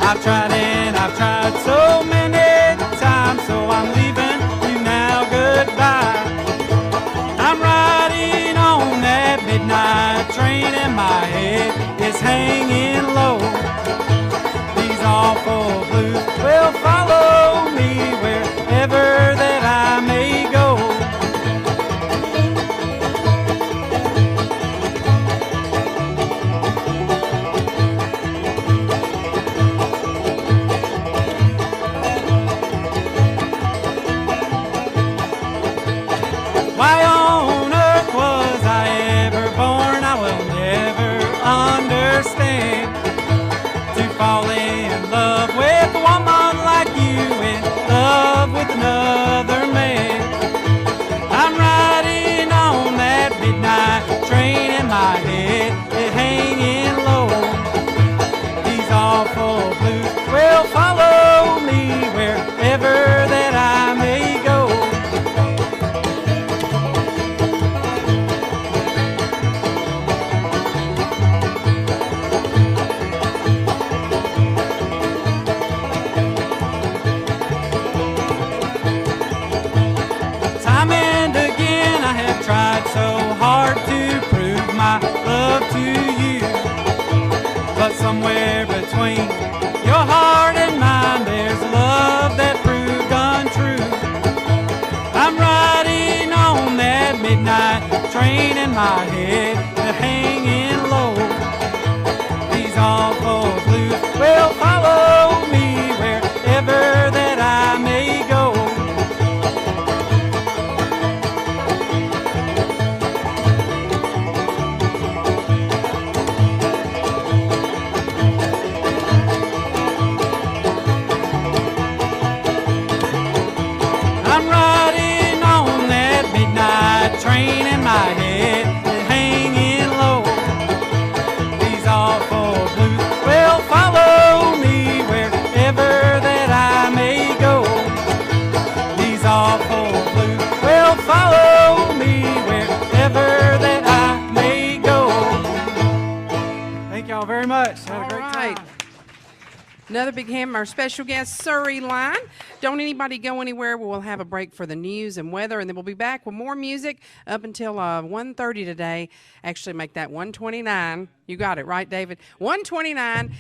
I've tried and I've tried so many times, so I'm leaving you now goodbye. I'm riding on that midnight train and my head is hanging low. These awful blues will follow me wherever that I may go. Why on earth was I ever born? I will never understand. To fall in love with a woman like you, in love with another man. I'm riding on that midnight train and my head is hanging low. These awful blues will follow me wherever that I may go. Time and again I have tried so hard to prove my love to you, but somewhere between your heart and mine there's a love that proved untrue. I'm riding on that midnight train and my head is hanging low. These awful blues will follow me wherever that I may go. Another big hand, our special guest, Surrey Line. Don't anybody go anywhere. We'll have a break for the news and weather, and then we'll be back with more music up until 1:30 today. Actually, make that 1:29. You got it, right, David? 1:29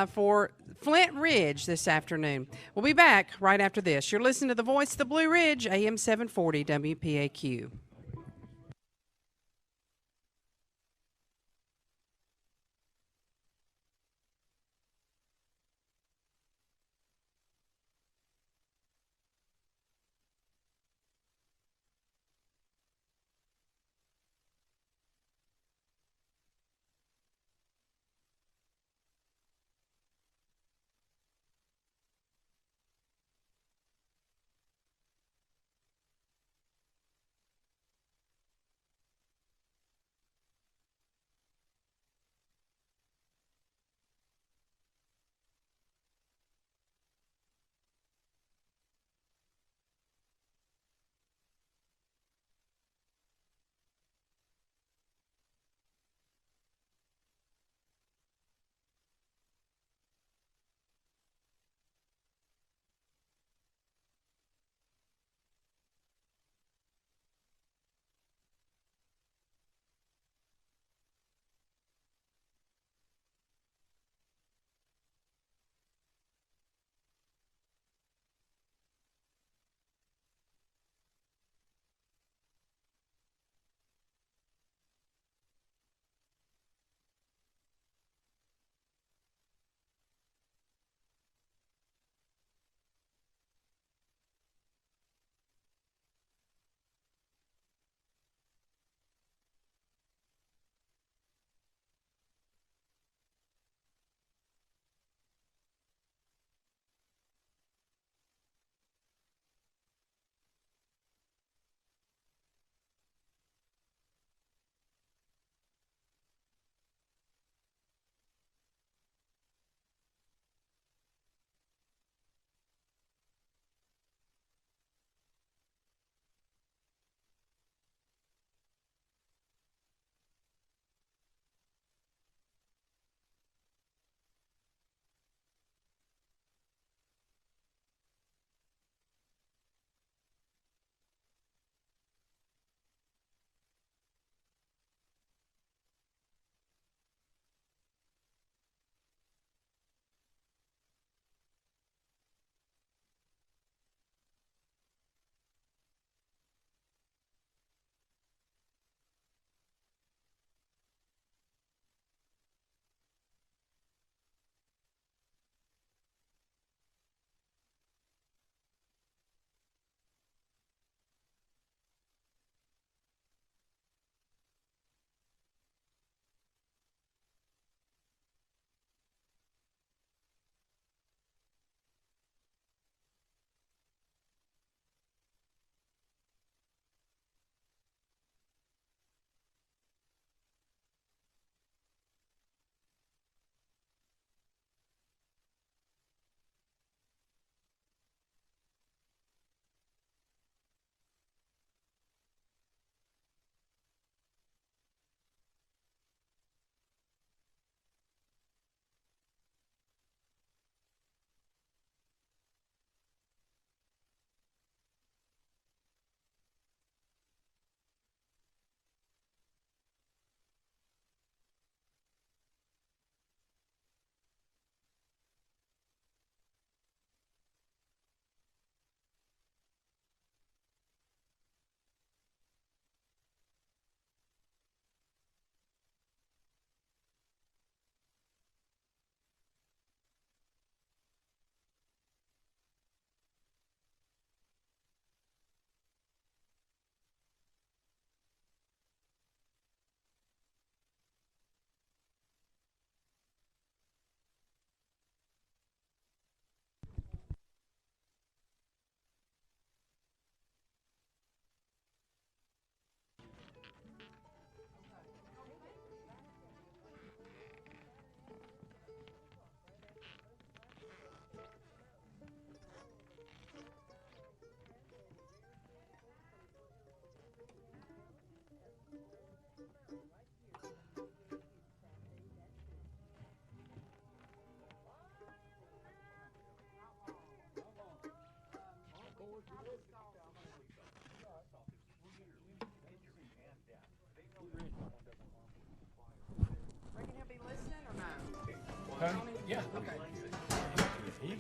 for Flint Ridge this afternoon. We'll be back right after this. You're listening to the Voice of the Blue Ridge, AM 740 WPAQ.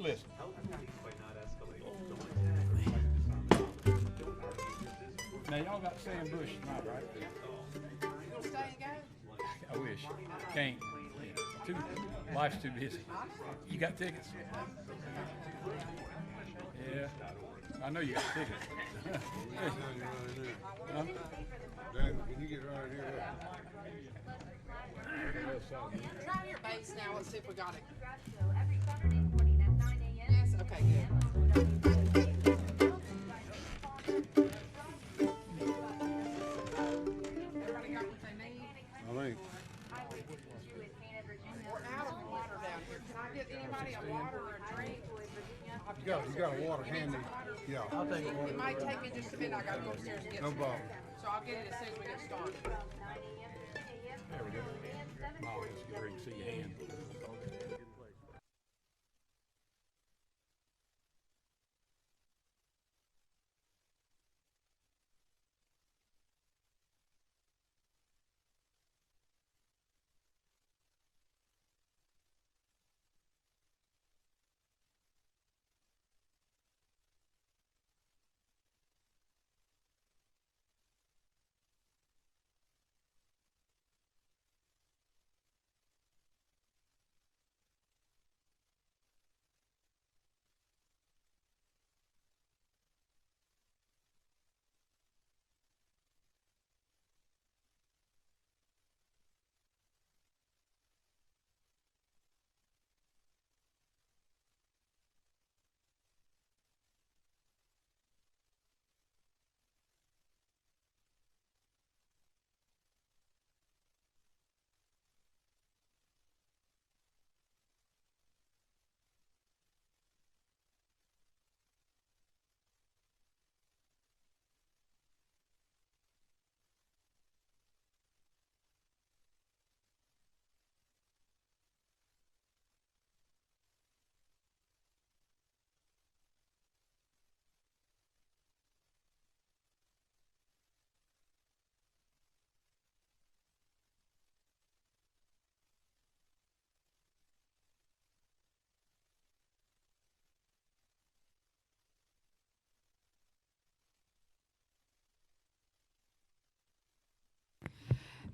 listen. Now y'all got Sam Bush tonight, right? You gonna stay and go? I wish. Can't. Life's too busy. You got tickets? Yeah. I know you got tickets. Huh? Dan, can you get right here? Try your bass now. Let's see if we got it. Every Saturday morning at 9 a.m. Yes. Okay. Good. Everybody got what they need? I think. We're out of water down here. Can I get anybody a water or a drink? You got a water handy. Yeah. I'll take a It might take me just a minute. I gotta go upstairs and get No some. problem. So I'll get it as soon as we get started. There we go. Mom, let's get ready to see your hand.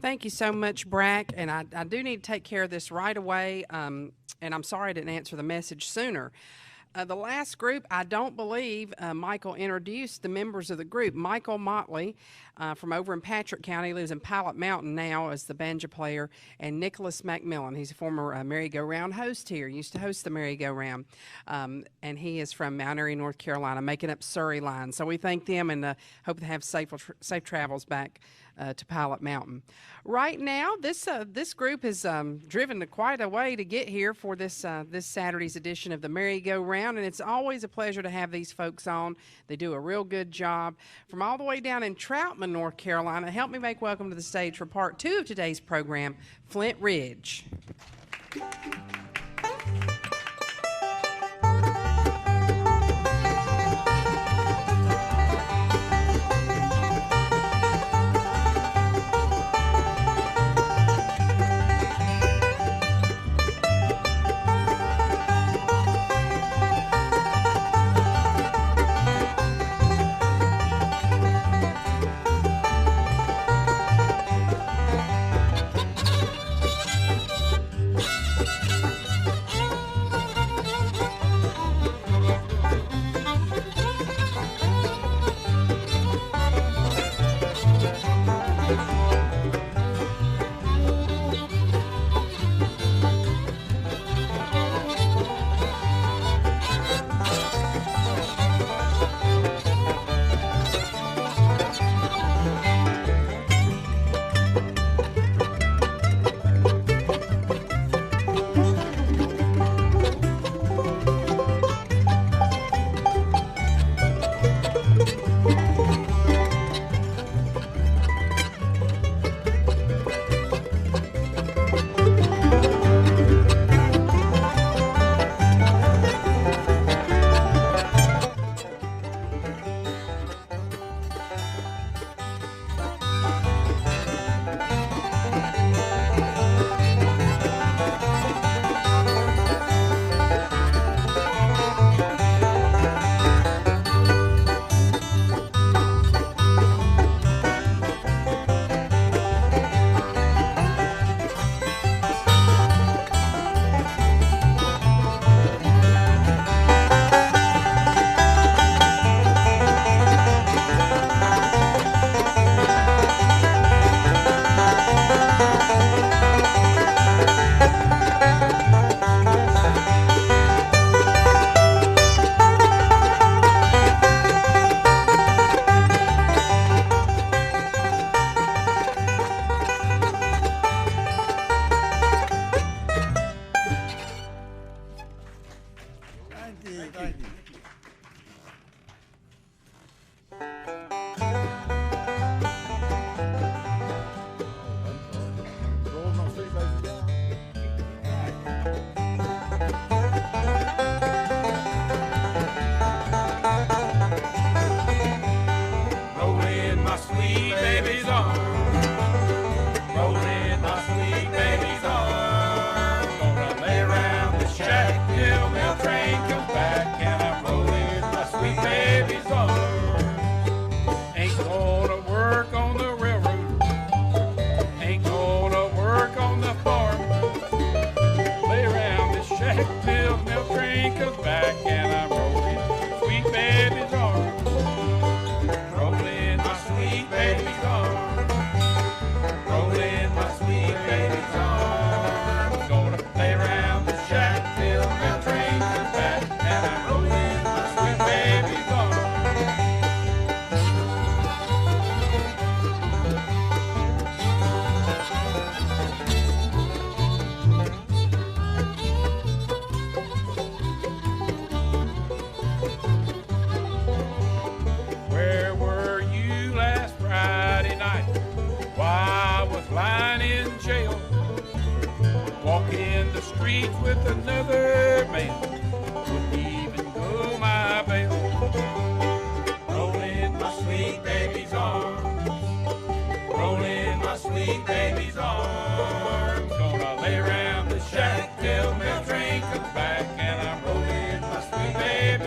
Thank you so much, Brack. And I do need to take care of this right away. And I'm sorry I didn't answer the message sooner. The last group, I don't believe Michael introduced the members of the group. Michael Motley from over in Patrick County, lives in Pallet Mountain now as the banjo player, and Nicholas McMillan. He's a former merry-go-round host here, used to host the merry-go-round, and he is from Mount Airy, North Carolina, making up Surrey Line. So we thank them and hope they have safe travels back to Pilot Mountain. Right now, this group has driven quite a way to get here for this Saturday's edition of the Merry-Go-Round, and it's always a pleasure to have these folks on. They do a real good job. From all the way down in Troutman, North Carolina, help me make welcome to the stage for part 2 of today's program, Flint Ridge.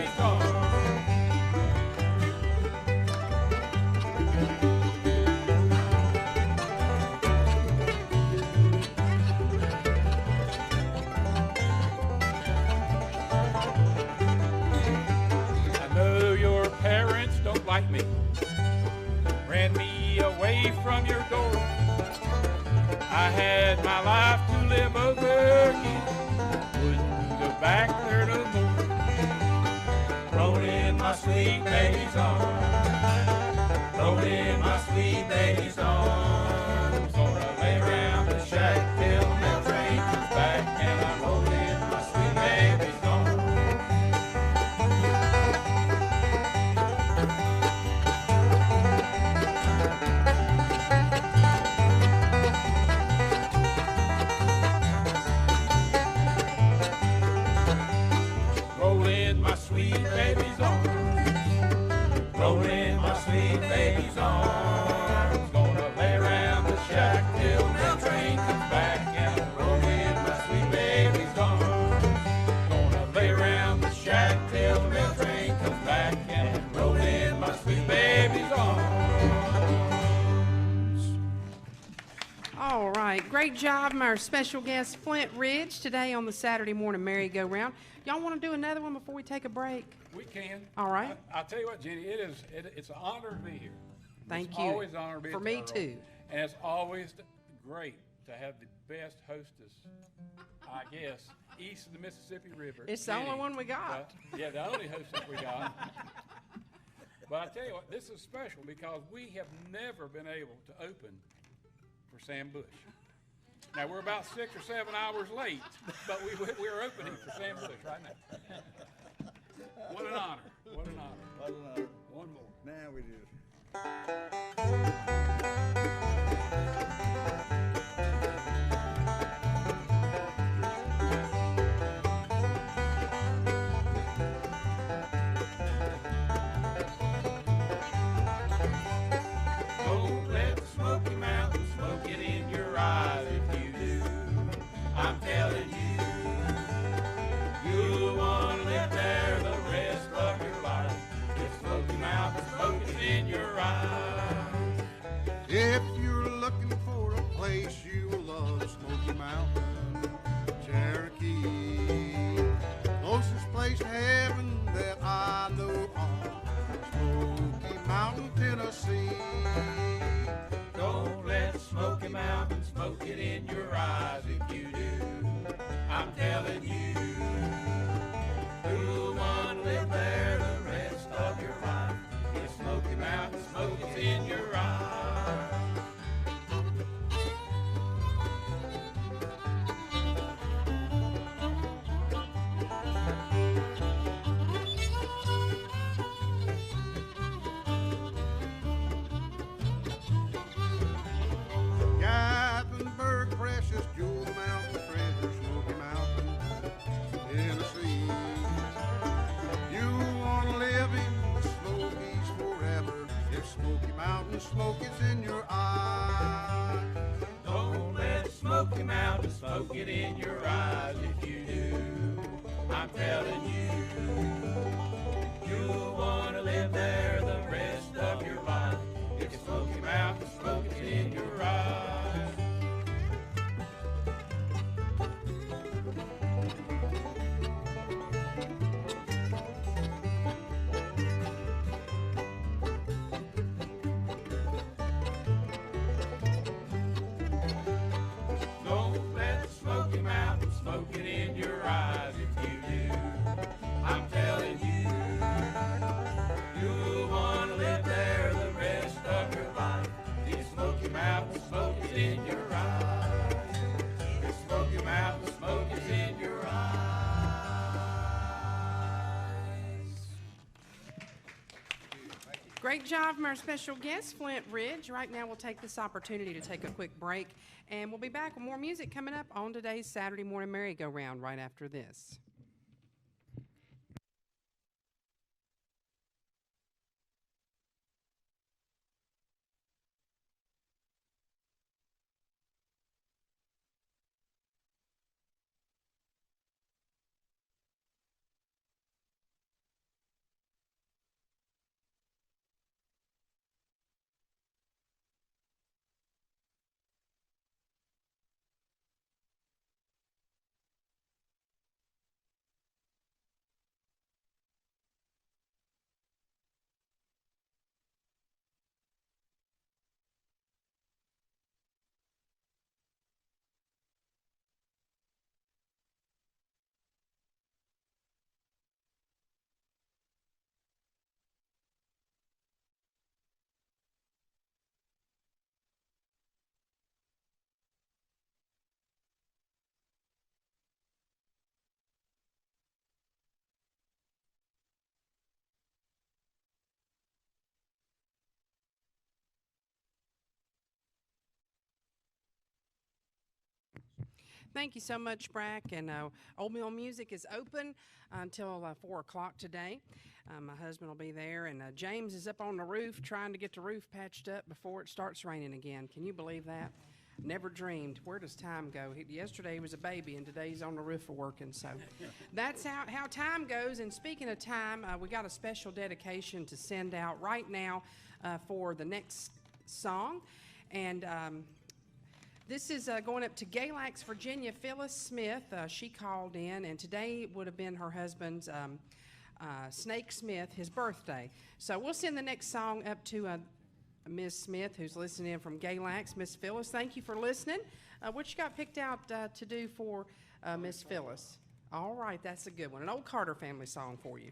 baby's arms. I know your parents don't like me, ran me away from your door. I had my life to live over again, wouldn't go back there no more. Thrown in my sweet baby's arms, thrown in my sweet baby's arms. Gonna lay around the shack till that train comes back, and I'm rolling my sweet baby's arms. Rolling my sweet baby's arms, rolling my sweet baby's arms. Gonna lay around the shack till the train comes back, and I'm rolling my sweet baby's arms. Gonna lay around the shack till the train comes back, and I'm rolling my sweet baby's arms. All right, great job, our special guest Flint Ridge today on the Saturday morning merry-go-round. Y'all want to do another one before we take a break? We can. All right. I'll tell you what, Jenny, it's an honor to be here. Thank It's you. always an honor to be For at me Turtle. too. And it's always great to have the best hostess, I guess, east of the Mississippi River. It's the only one we got. Yeah, the only hostess we got. But I tell you what, this is special because we have never been able to open for Sam Bush. Now, we're about 6 or 7 hours late, but we're opening for Sam Bush right now. What an honor. What an honor. One more. Now we do. Don't let the Smoky Mountains smoke it in your eyes. If you do, I'm telling you, you'll want to live there the rest of your life. If Smoky Mountains smoke it in your eyes. If you're looking for a place you will love, Smoky Mountain, Cherokee. Closest place to heaven that I know of, Smoky Mountain, Tennessee. Don't let the Smoky Mountains smoke it in your eyes. If you do, I'm telling you, you'll want to live there the rest of your life. If Smoky Mountains smoke it in your eyes. Gatlinburg, precious jewel mountain treasure, Smoky Mountain, Tennessee. You want to live in the Smokies forever, if Smoky Mountain smoke is in your eye. Don't let the Smoky Mountains smoke it in your eyes. If you do, I'm telling you, you'll want to live there the rest of your life. If Smoky Mountains smoke it in your eyes. Don't let the Smoky Mountains smoke it in your eyes. If you do, I'm telling you, you'll want to live there the rest of your life. If Smoky Mountains smoke it in your eyes. If Smoky Mountains smoke it in your eyes. Great job from our special guest, Flint Ridge. Right now, we'll take this opportunity to take a quick break, and we'll be back with more music coming up on today's Saturday morning merry-go-round right after this. Thank you so much, Brack. And Old Mill Music is open until 4 o'clock today. My husband will be there, and James is up on the roof trying to get the roof patched up before it starts raining again. Can you believe that? Never dreamed. Where does time go? Yesterday he was a baby, and today he's on the roof working. So that's how time goes. And speaking of time, we got a special dedication to send out right now for the next song. And this is going up to Galax, Virginia. Phyllis Smith, she called in, and today would have been her husband's Snake Smith, his birthday. So we'll send the next song up to Ms. Smith, who's listening in from Galax. Miss Phyllis, thank you for listening. What you got picked out to do for Miss Phyllis? All right, that's a good one. An old Carter family song for you.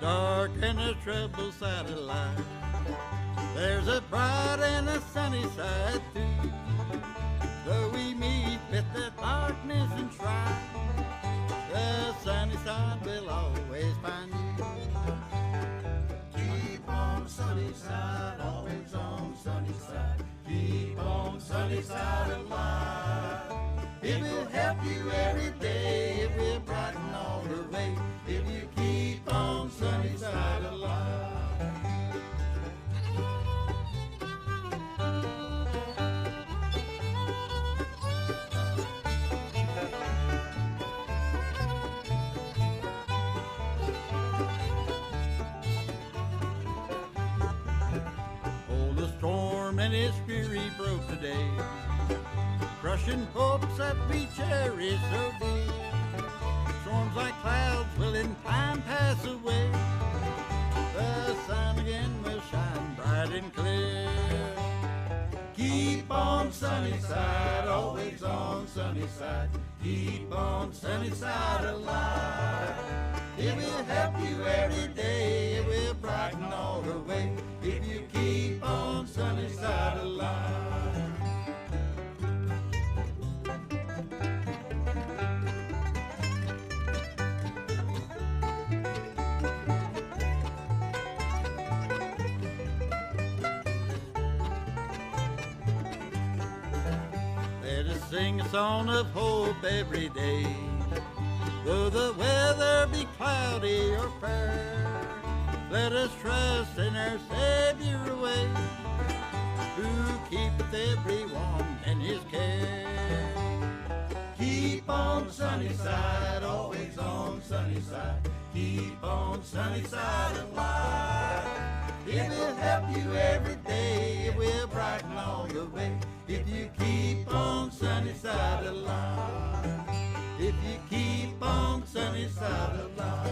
Dark and a troubled side of life. There's a bright and a sunny side too. Though we meet with the darkness and strife, the sunny side will always find you. Keep on sunny side, always on sunny side. Keep on sunny side of life. It will help you every day. It will brighten all the way if you keep on sunny side of life. Oh, the storm and its fury broke today, crushing hopes that we cherish so dear. Storms like clouds will in time pass away. The sun again will shine bright and clear. Keep on sunny side, always on sunny side. Keep on sunny side of life. It will help you every day. It will brighten all the way if you keep on sunny side of life. Sing a song of hope every day, though the weather be cloudy or fair. Let us trust in our Savior away, who keepeth everyone in his care. Keep on sunny side, always on sunny side. Keep on sunny side of life. It will help you every day. It will brighten all your way if you keep on sunny side of life. If you keep on sunny side of life.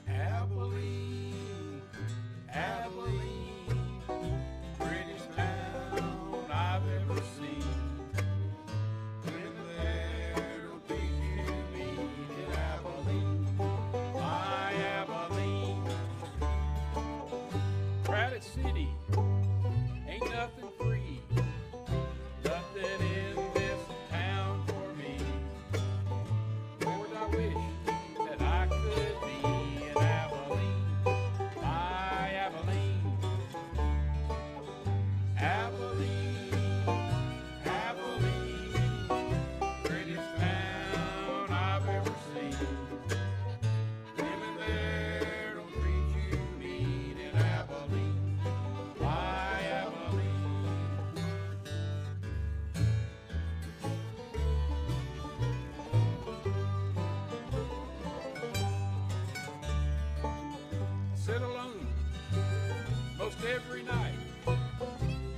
Abilene, Abilene, prettiest town I've ever seen. When there'll be you meet in Abilene, my Abilene. Crowded city, ain't nothing free, nothing in this town for me. Lord, I wish that I could be in Abilene, my Abilene. Abilene, Abilene, prettiest town I've ever seen. Women there don't treat you mean in Abilene, my Abilene. Sit alone most every night,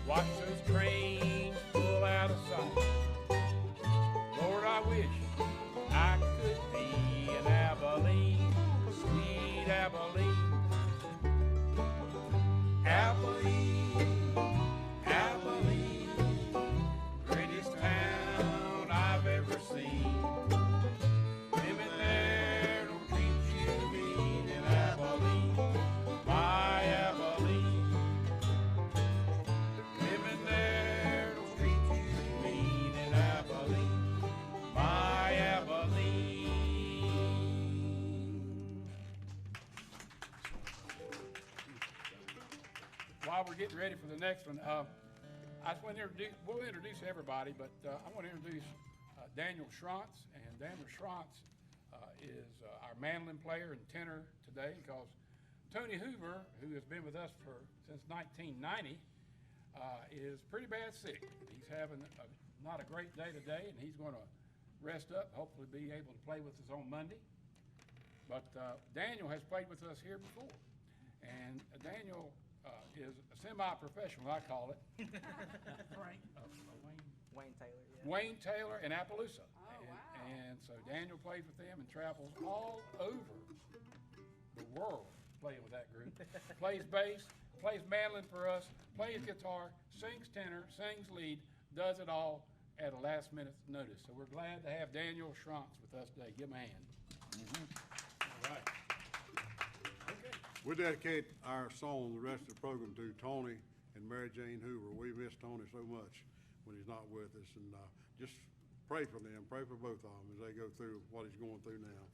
watch those trains pull out of sight. Lord, I wish I could be in Abilene, sweet Abilene. Abilene, Abilene, prettiest town I've ever while we're getting ready for the next one, I just want to we'll introduce everybody, but I want to introduce Daniel Schrantz. And Daniel Schrantz is our mandolin player and tenor today, because Tony Hoover, who has been with us since 1990, is pretty bad sick. He's having not a great day today, and he's going to rest up, hopefully be able to play with us on Monday. But Daniel has played with us here before, and Daniel is a semi-professional, I call it. Frank. Wayne Taylor. Yeah. Wayne Taylor in Appaloosa. Oh, wow. And so Daniel plays with them and travels all over the world playing with that group. Plays bass, plays mandolin for us, plays guitar, sings tenor, sings lead, does it all at a last minute notice. So we're glad to have Daniel Schrantz with us today. Give him a hand. All right. Okay. We dedicate our song, the rest of the program, to Tony and Mary Jane Hoover. We miss Tony so much when he's not with us, and just pray for them, pray for both of them as they go through what he's going through now.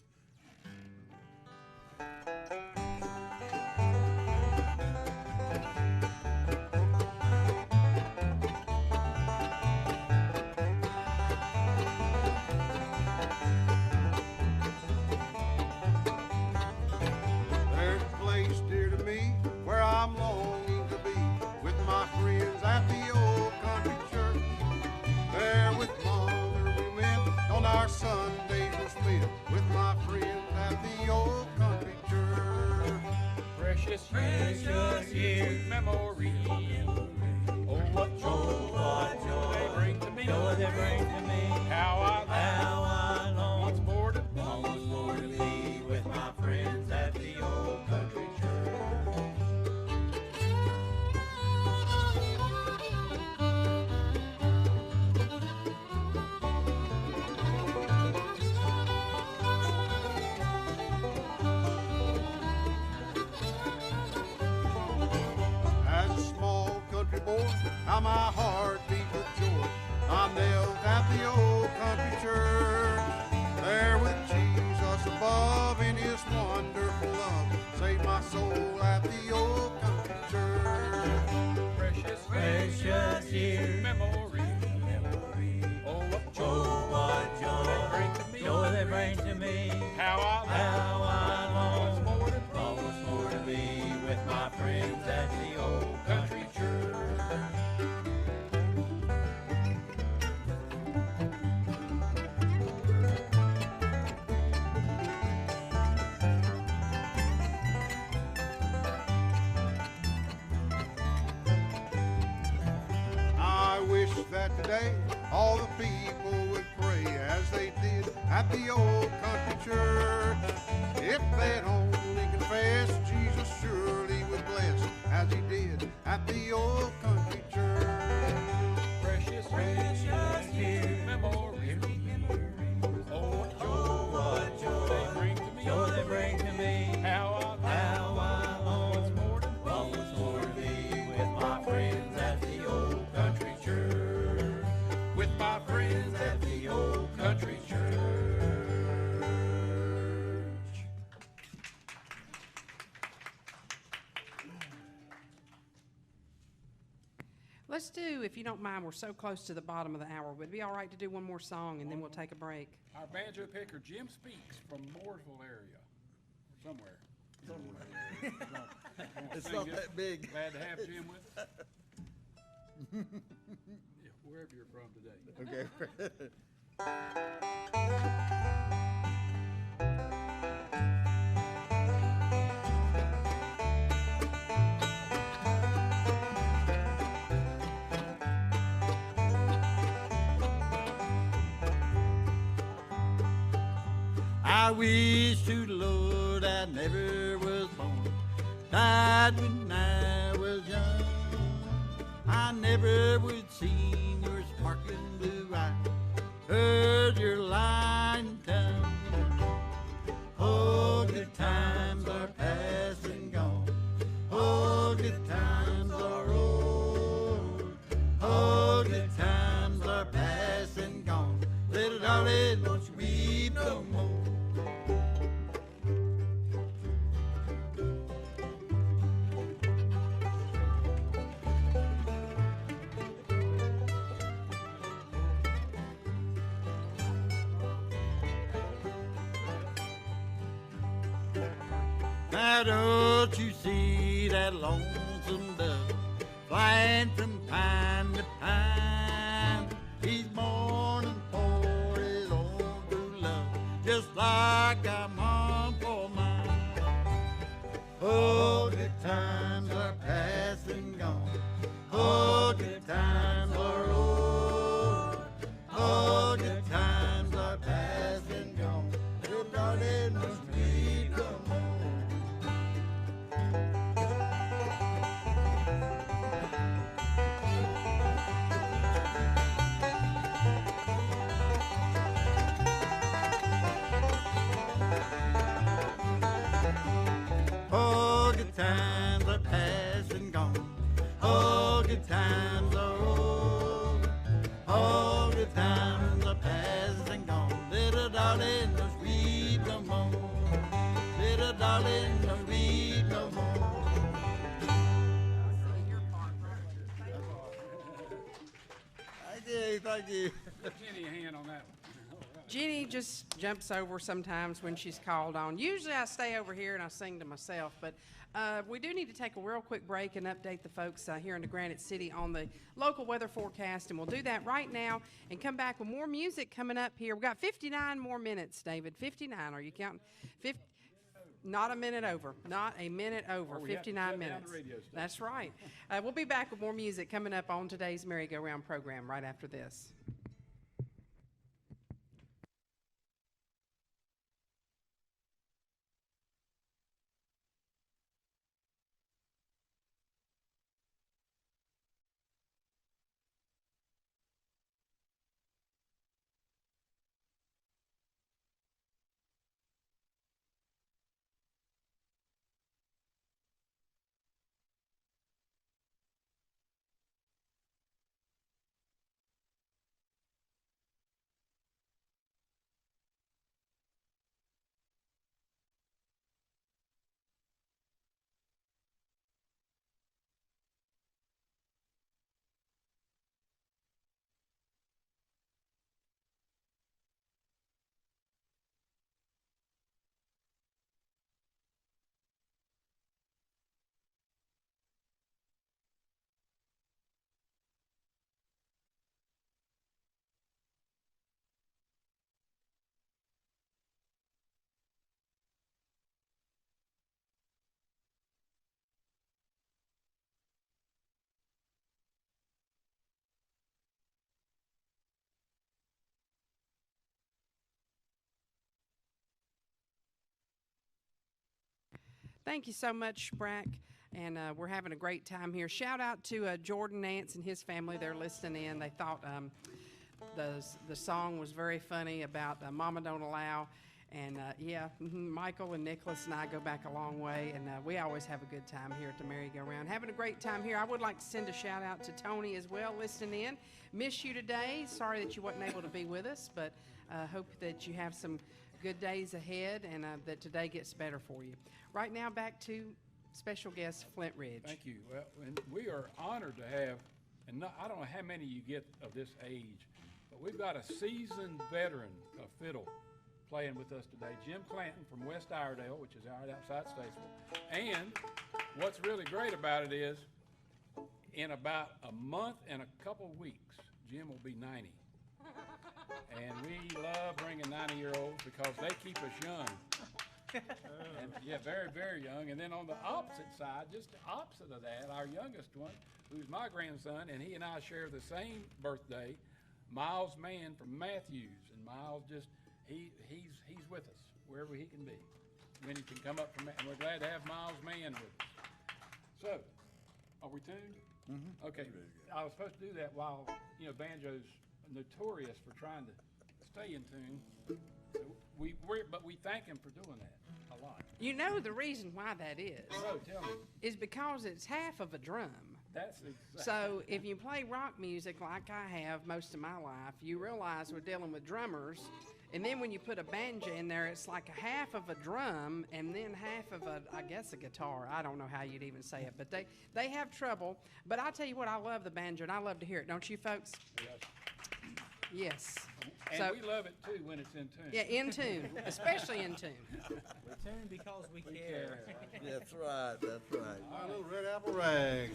There's a place dear to me where I'm longing to be with my friends at the old country church. There with Mother we went on our Sundays were spent with my friends at the old country church. Precious years, sweet memories. Oh, what joy they bring to me. How I long once more to be with my friends at the old country church. As a small country boy, how my heart beat with joy. I knelt at the old country church, there with Jesus above in his wonderful love, saved my soul at the old country church. Precious years, memories. Oh, what joy they bring to me. How I long once more to be with my friends at the old country church. I wish that today all the people would pray as they did at the old country church. If they'd only confess, Jesus surely would bless as he did at the old country church. Precious years, memories. Oh, what joy they bring to me. How I long once more to be with my friends at the old country church. With my friends at the old country church. Let's do, if you don't mind, we're so close to the bottom of the hour. Would it be all right to do one more song and then we'll take a break? Our banjo picker, Jim Speaks, from Mooresville area, or somewhere. It's not that big. Glad to have Jim with us. Yeah, wherever you're from today. Okay. I wish to the Lord I never was born, died when I was young. I never would seen your sparkling blue eye, heard your lying tongue. Oh, good times are past and gone. Oh, good times are old. Oh, good times are past and gone. Little darling, don't you weep no more. Now don't you see that lonesome dove flying from pine to pine? He's mourning for his own true love, just like I'm on for mine. Oh, good times are past and gone. Oh, good times are over. Oh, good times are past and gone. Little darling, must we come home? Oh, good times are past and gone. Oh, good times are over. Oh, good times are past and gone. Little darling, don't weep no more. Little darling, don't weep no more. Thank you. Jenny, a hand on that one. Jenny just jumps over sometimes when she's called on. Usually I stay over here and I sing to myself, but we do need to take a real quick break and update the folks here in the Granite City on the local weather forecast, and we'll do that right now and come back with more music coming up here. We've got 59 more minutes, David. 59, are you counting? Not a minute over. Not a minute over. Or we have to 59 shut down minutes. the radio station. That's right. We'll be back with more music coming up on today's Merry-Go-Round program right after this. Thank you so much, Brack. And we're having a great time here. Shout out to Jordan Nance and his family. They're listening in. They thought the song was very funny about Mama Don't Allow. And Michael and Nicholas and I go back a long way, and we always have a good time here at the Merry-Go-Round. Having a great time here. I would like to send a shout out to Tony as well, listening in. Miss you today. Sorry that you wasn't able to be with us, but hope that you have some good days ahead and that today gets better for you. Right now, back to special guest Flint Ridge. Thank you. Well, and we are honored to have, and I don't know how many you get of this age, but we've got a seasoned veteran of fiddle playing with us today, Jim Clanton from West Iredale, which is right outside Statesville. And what's really great about it is, in about a month and a couple weeks, Jim will be 90. And we love bringing 90-year-olds because they keep us young. And very, very young. And then on the opposite side, just the opposite of that, our youngest one, who's my grandson, and he and I share the same birthday, Miles Mann from Matthews. And Miles just, he's with us wherever he can be when he can come up from, and we're glad to have Miles Mann with us. So, are we tuned? Mm-hmm. Okay. I was supposed to do that while, banjo's notorious for trying to stay in tune. So but we thank him for doing that a lot. You know the reason why that is? So tell me. Is because it's half of a drum. That's exactly. So if you play rock music like I have most of my life, you realize we're dealing with drummers. And then when you put a banjo in there, it's like a half of a drum and then half of a guitar. I don't know how you'd even say it, but they have trouble. But I tell you what, I love the banjo and I love to hear it. Don't you folks? Yes. Yes. And So, we love it too when it's in tune. yeah, in tune, especially in tune. We're tuned because we care. That's right, that's right. My little red apple rag.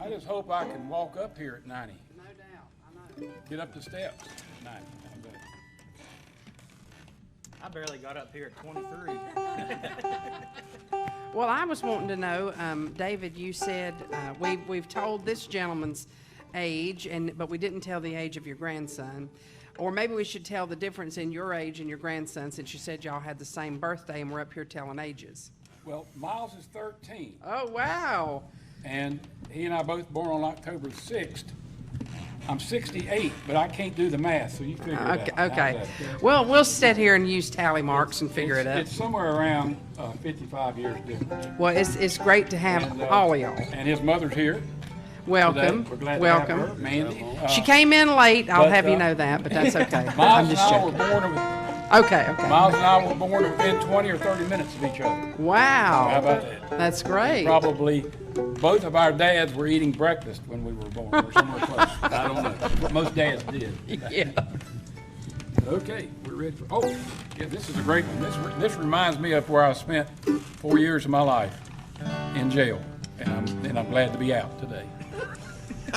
I just hope I can walk up here at 90. No doubt. I know. Get up the steps at 90. How's that? I barely got up here at 23. Well, I was wanting to know, David, you said we've told this gentleman's age, but we didn't tell the age of your grandson. Or maybe we should tell the difference in your age and your grandson, since you said y'all had the same birthday and we're up here telling ages. Well, Miles is 13, Oh, wow. and he and I both born on October 6th. I'm 68, but I can't do the math, so you figure it out. Okay. How's Okay. that? Well, we'll sit here and use tally marks and figure it out. It's somewhere around 55 years difference. Well, it's great to have And, all of y'all. And his mother's here Welcome. today. We're glad to Welcome. have her, Mandy. She came in late. I'll but, have you know that, but that's okay. Miles I'm and just I were joking. born with, Okay. Miles and I were born within 20 or 30 minutes of each other. How Wow. about that? That's great. Probably both of our dads were eating breakfast when we were born, or somewhere close. I don't know. Most dads did. Yeah. Okay, we're ready for, oh, yeah, this is a great one. This reminds me of where I spent 4 years of my life in jail, and I'm glad to be out today. You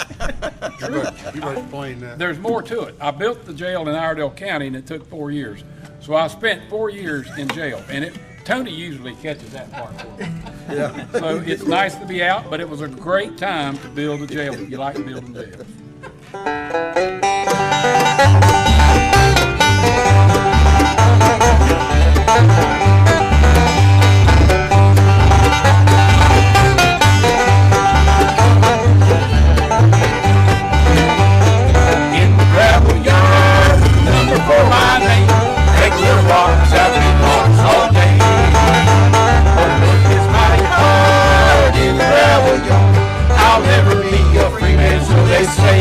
better explain that. There's more to it. I built the jail in Iredell County, and it took 4 years. So I spent 4 years in jail, and Tony usually catches that part for me. Yeah. So it's nice to be out, but it was a great time to build a jail if you like building jails. In the gravel yard, number 4 line 8, take little walks out in walks all day. But work is mighty hard in the gravel yard. I'll never be a free man, so they say.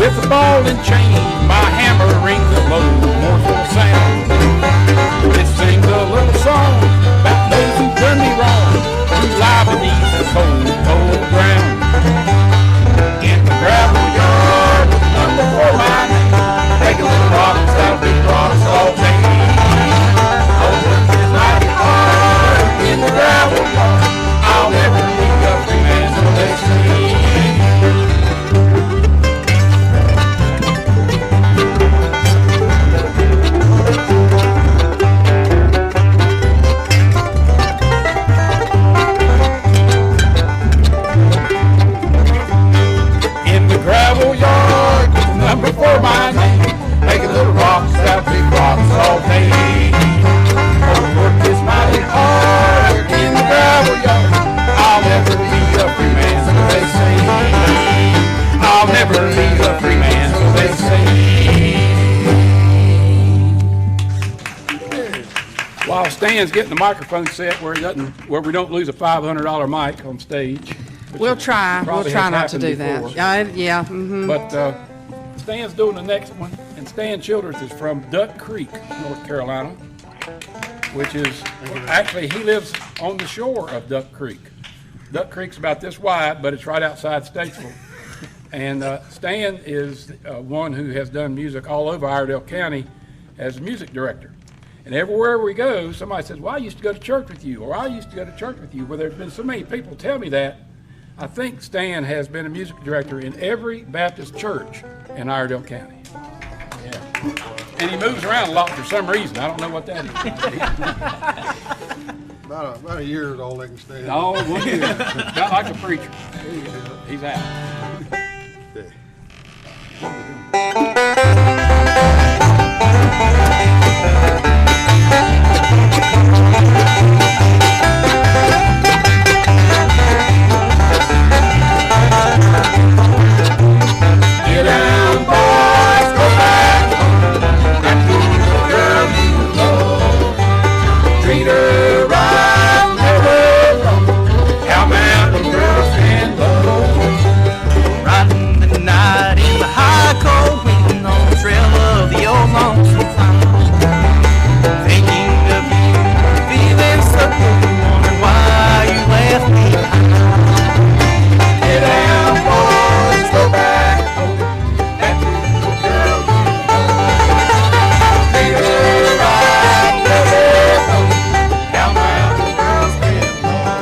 with a ball and chain. My hammer rings a low, mournful sound. It sings a little song about those who done me wrong, who lie beneath the cold, cold ground. In the gravel yard, with a number for my name, take a little rock, start a big rock, all day. Oh, work is mighty hard in the gravel yard. I'll never be a free man, so they say. Gravel yard, number for my name, making little rocks out big rocks all day. Oh, work is mighty hard in the gravel yard. I'll never be a free man, so they say. I'll never be a free man, so they say. While Stan's getting the microphone set where we don't lose a $500 mic on stage. We'll try. We'll try not to do that. before. Yeah. Mm-hmm. But Stan's doing the next one, and Stan Childress is from Duck Creek, North Carolina, which is, actually he lives on the shore of Duck Creek. Duck Creek's about this wide, but it's right outside Statesville. And Stan is one who has done music all over Iredell County as a music director. And everywhere we go, somebody says, well, I used to go to church with you, or I used to go to church with you. Well, there's been so many people tell me that. I think Stan has been a music director in every Baptist church in Iredell County. Yeah. And he moves around a lot for some reason. I don't know what that is. About a year is all they can stand. Oh, 1 year. Not like a preacher. He's out. Get down, boys, go back home, back to the girl you love. Treat her right, never wrong. How mountain girls can love. Riding the night in the high cold wind on the trail of the old lonesome pine. Thinking of you, feeling so good, wondering why you left me behind. Get down, boys, go back home, back to the girl you love. Treat her right, never wrong. How mountain girls can love.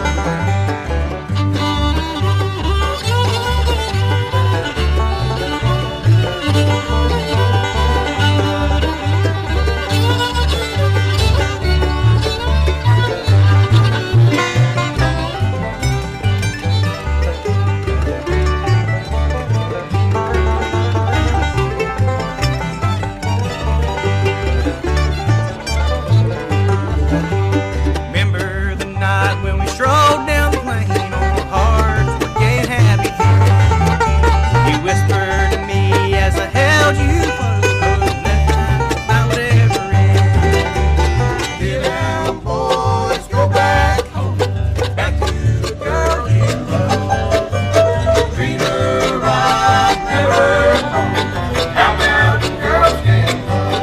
Remember the night when we strolled down the plain, all our hearts were gay and happy. You whispered to me as I held you close, nothing about ever end. Get down, boys, go back home, back to the girl you love. Treat her right, never wrong. How mountain girls can love.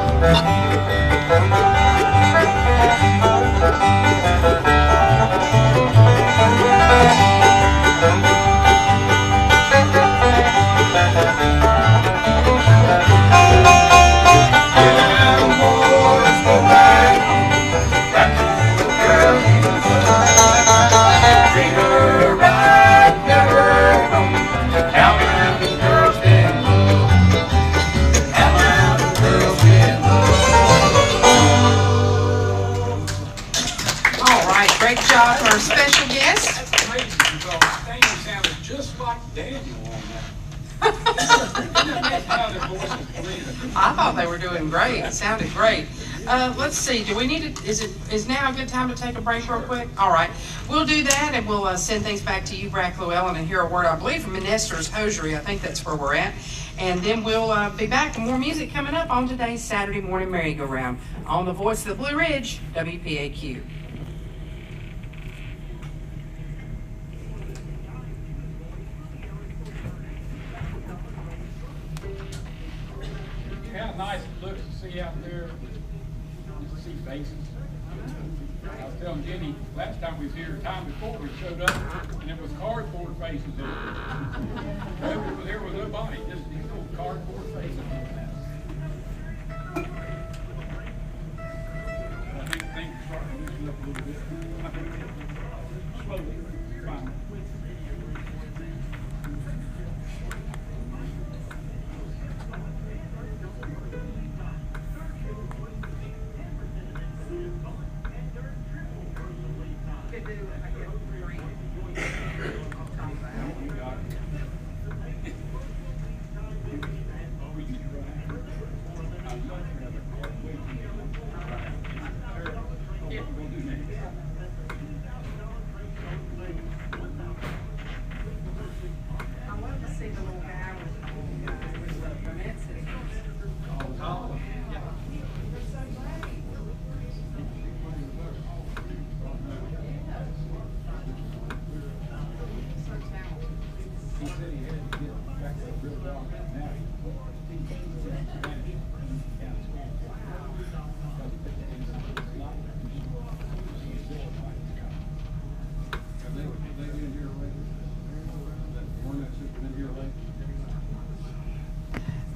Get down, boys, go back home, back to the girl you love. Treat her right, never wrong. How mountain girls can love. How mountain girls can love. All right, great job for our special guest. That's crazy because Stan sounded just like Daniel on that. How their voices blend. I thought they were doing great. It sounded great. Let's see. Do we need to? Is now a good time to take a break real quick? All right, we'll do that, and we'll send things back to you, Brack Llewellyn, and hear a word, I believe, from Nestor's Hosiery. I think that's where we're at, and then we'll be back with more music coming up on today's Saturday morning merry-go-round on the Voice of the Blue Ridge, WPAQ. Jenny out there, just see faces. I was telling Jenny, last time we was here, time before we showed up, and it was cardboard faces. There was nobody, just these little cardboard faces. I think things are starting to loosen up a little bit. Slowly, finally.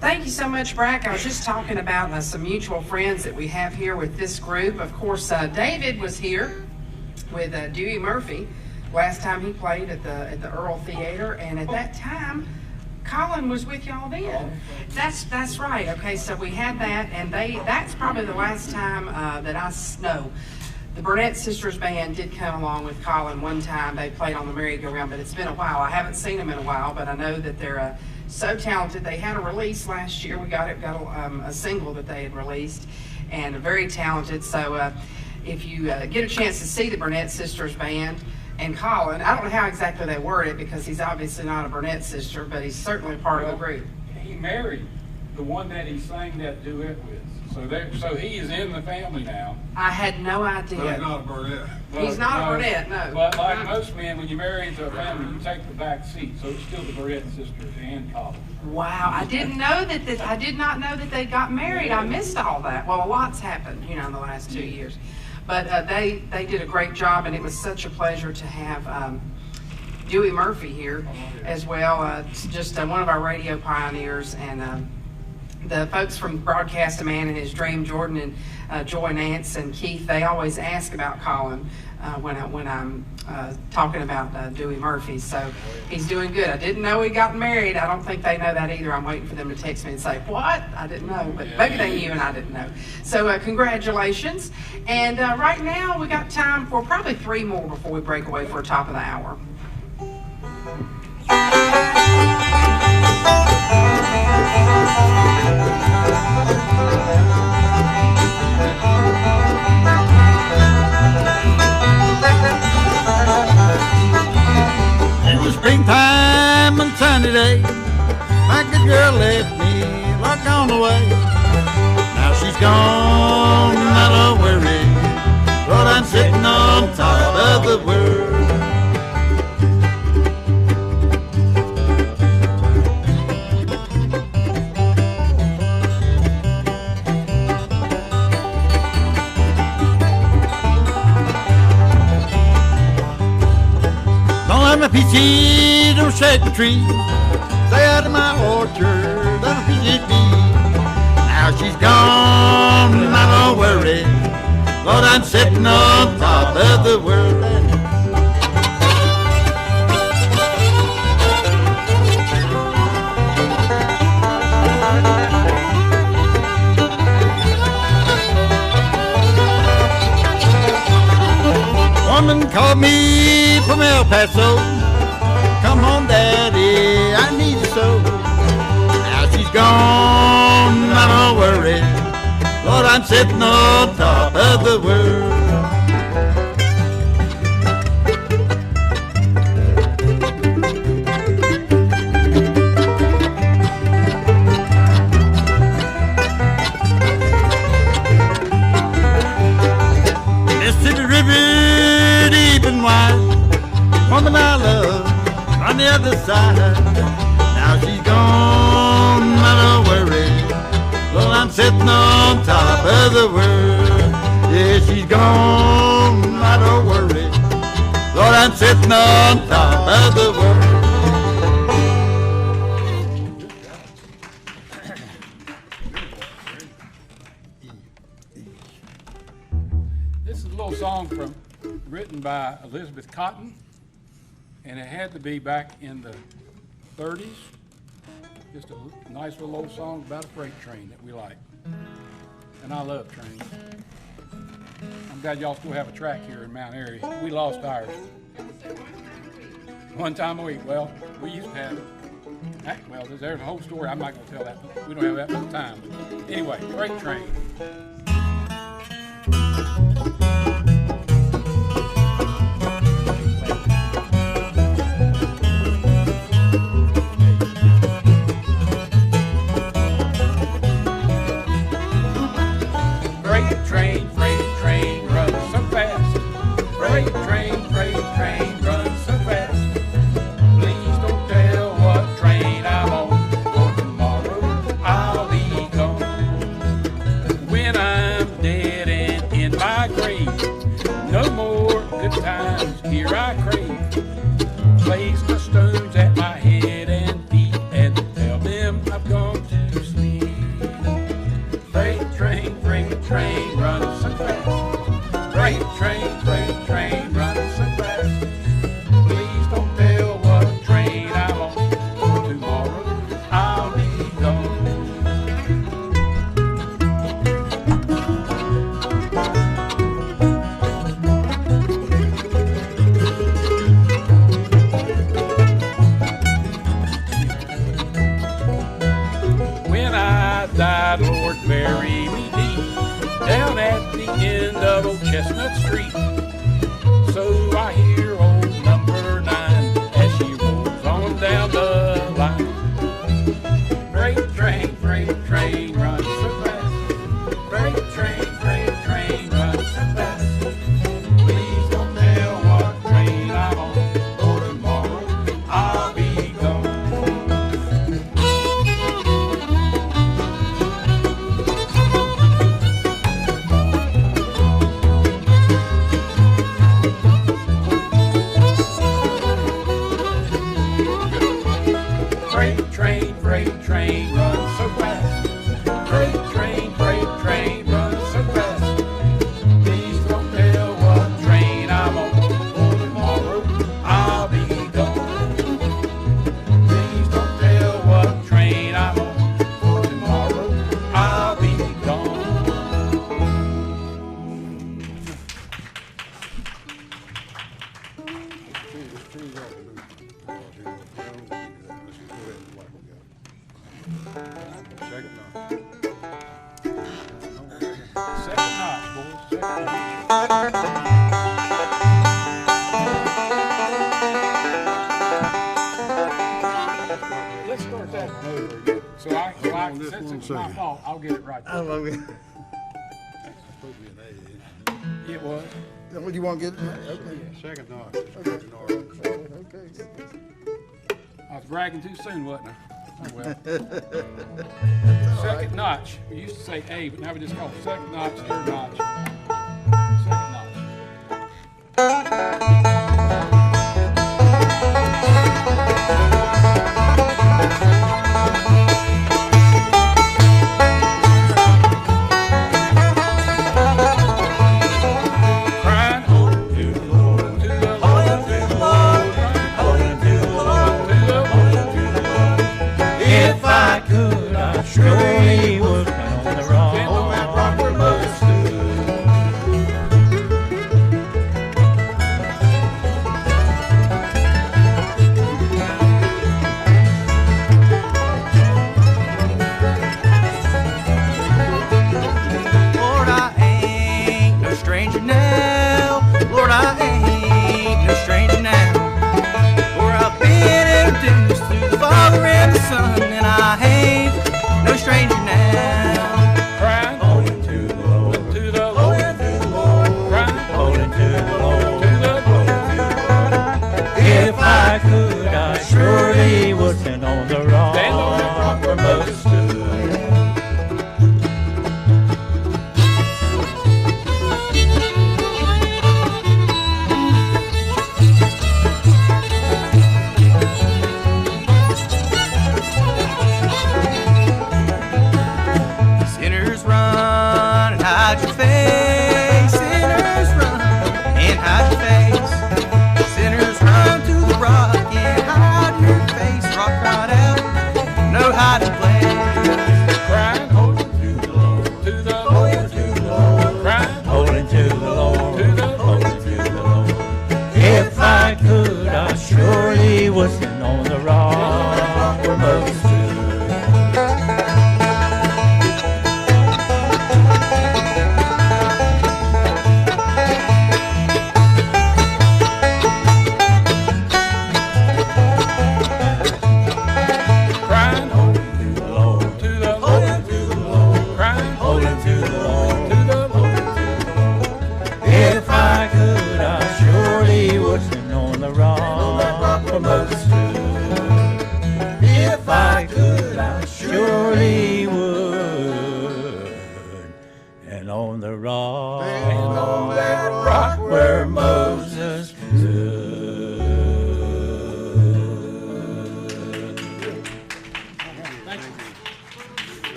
Thank you so much, Brack. I was just talking about some mutual friends that we have here with this group. Of course, David was here with Dewey Murphy last time he played at the Earl Theater, and at that time, Colin was with y'all then. That's right. Okay, so we had that, and that's probably the last time that I know. The Burnett Sisters Band did come along with Colin one time. They played on the merry-go-round, but it's been a while. I haven't seen them in a while, but I know that they're so talented. They had a release last year. We got a single that they had released, and very talented. So if you get a chance to see the Burnett Sisters Band and Colin, I don't know how exactly they word it because he's obviously not a Burnett sister, but he's certainly part of the group. He married the one that he sang that duet with. So he is in the family now. I had no idea. But he's not a Burnett. He's not a Burnett, no. But like most men, when you marry into a family, you take the back seat. So it's still the Burnett sisters and Colin. Wow, I didn't know that. I did not know that they got married. I missed all that. Well, a lot's happened, in the last 2 years. But they did a great job, and it was such a pleasure to have Dewey Murphy here as well. Just one of our radio pioneers, and the folks from Broadcast A Man and His Dream, Jordan and Joy Nance and Keith, they always ask about Colin when I'm talking about Dewey Murphy. So he's doing good. I didn't know he got married. I don't think they know that either. I'm waiting for them to text me and say, what? I didn't know, but maybe they knew and I didn't know. So congratulations. And right now we got time for probably 3 more before we break away for a top of the hour. It was springtime and sunny day. My good girl left me, like on the way. Now she's gone, I don't worry, but I'm sitting on top of the world. I'm a peachy, don't shake the tree. Stay out of my orchard, I'm a peachy bee. Now she's gone, I don't worry, Lord, I'm sitting on top of the world. Woman called me from El Paso. Come home, Daddy, I need you so. Now she's gone, I don't worry, Lord, I'm sitting on top of the world. Mississippi River deep and wide, woman I love on the other side. Now she's gone, I don't worry, Well, I'm sitting on top of the world. Yeah, she's gone, I don't worry. Lord, I'm sitting on top of the world. This is a little song written by Elizabeth Cotton, and it had to be back in the 30s. Just a nice little old song about a freight train that we like. And I love trains. I'm glad y'all still have a track here in Mount Airy. We lost ours. One time a week. Well, we used to have it. Well, there's a whole story. I'm not going to tell that. We don't have that much time. Anyway, freight train. Freight train runs so fast. Freight train runs so fast. Please don't tell what train I'm on, for tomorrow I'll be gone. When I'm dead and in my grave, no more good times here I crave. Place the stones at my head and feet and tell them I've gone to sleep. Freight train runs so fast. Freight train runs so fast. Please don't tell what train I'm on, for tomorrow I'll be gone. When I die, Lord, bury me deep down at the end of Old Chestnut Street. So I hear old number 9 as she rolls on down the line. Freight train runs so fast. Freight train runs so fast. Please don't tell what train I'm on, for tomorrow I'll be gone. Freight train runs so fast. Freight train runs so fast. Please don't tell what train I'm on, for tomorrow I'll be gone. Please don't tell what train I'm on, for tomorrow I'll be gone. Second notch, boys. Second notch. Let's start that over again. So since it's my fault, I'll get it right. I love it. It was. What do you want to get? Okay. Second notch. Okay. I was bragging too soon, wasn't I? Oh, well. Second notch. We used to say A, but now we just call it second notch, third notch. Second notch. Crying home to the Lord, to the Lord, to the Lord, home to the Lord, to the Lord, to the Lord. If I could, I surely would count the wrong. On that rock where Moses stood. Lord, I ain't no stranger now. Lord, I ain't no stranger now. For I've been introduced to the Father and the Son, and I ain't no stranger now. Crying Holding to the Lord, to the Lord, holding to the Lord, crying holding to the Lord, to the Lord. If I could, I surely would stand on the rock Stand on that rock where Moses stood.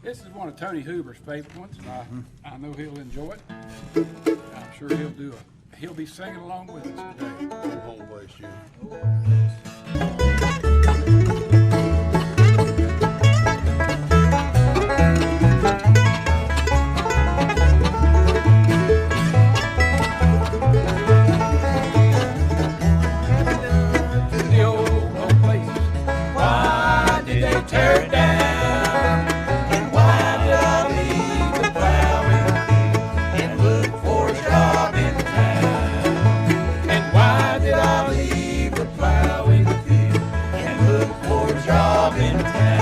This is one of Tony Hoover's favorite ones, and I know he'll enjoy it. I'm sure he'll be singing along with us today. Home place, Jim. The old home place. Why did they tear it down? And why did I leave the plow in the field and look for a job in town? And why did I leave the plow in the field and look for a job in town?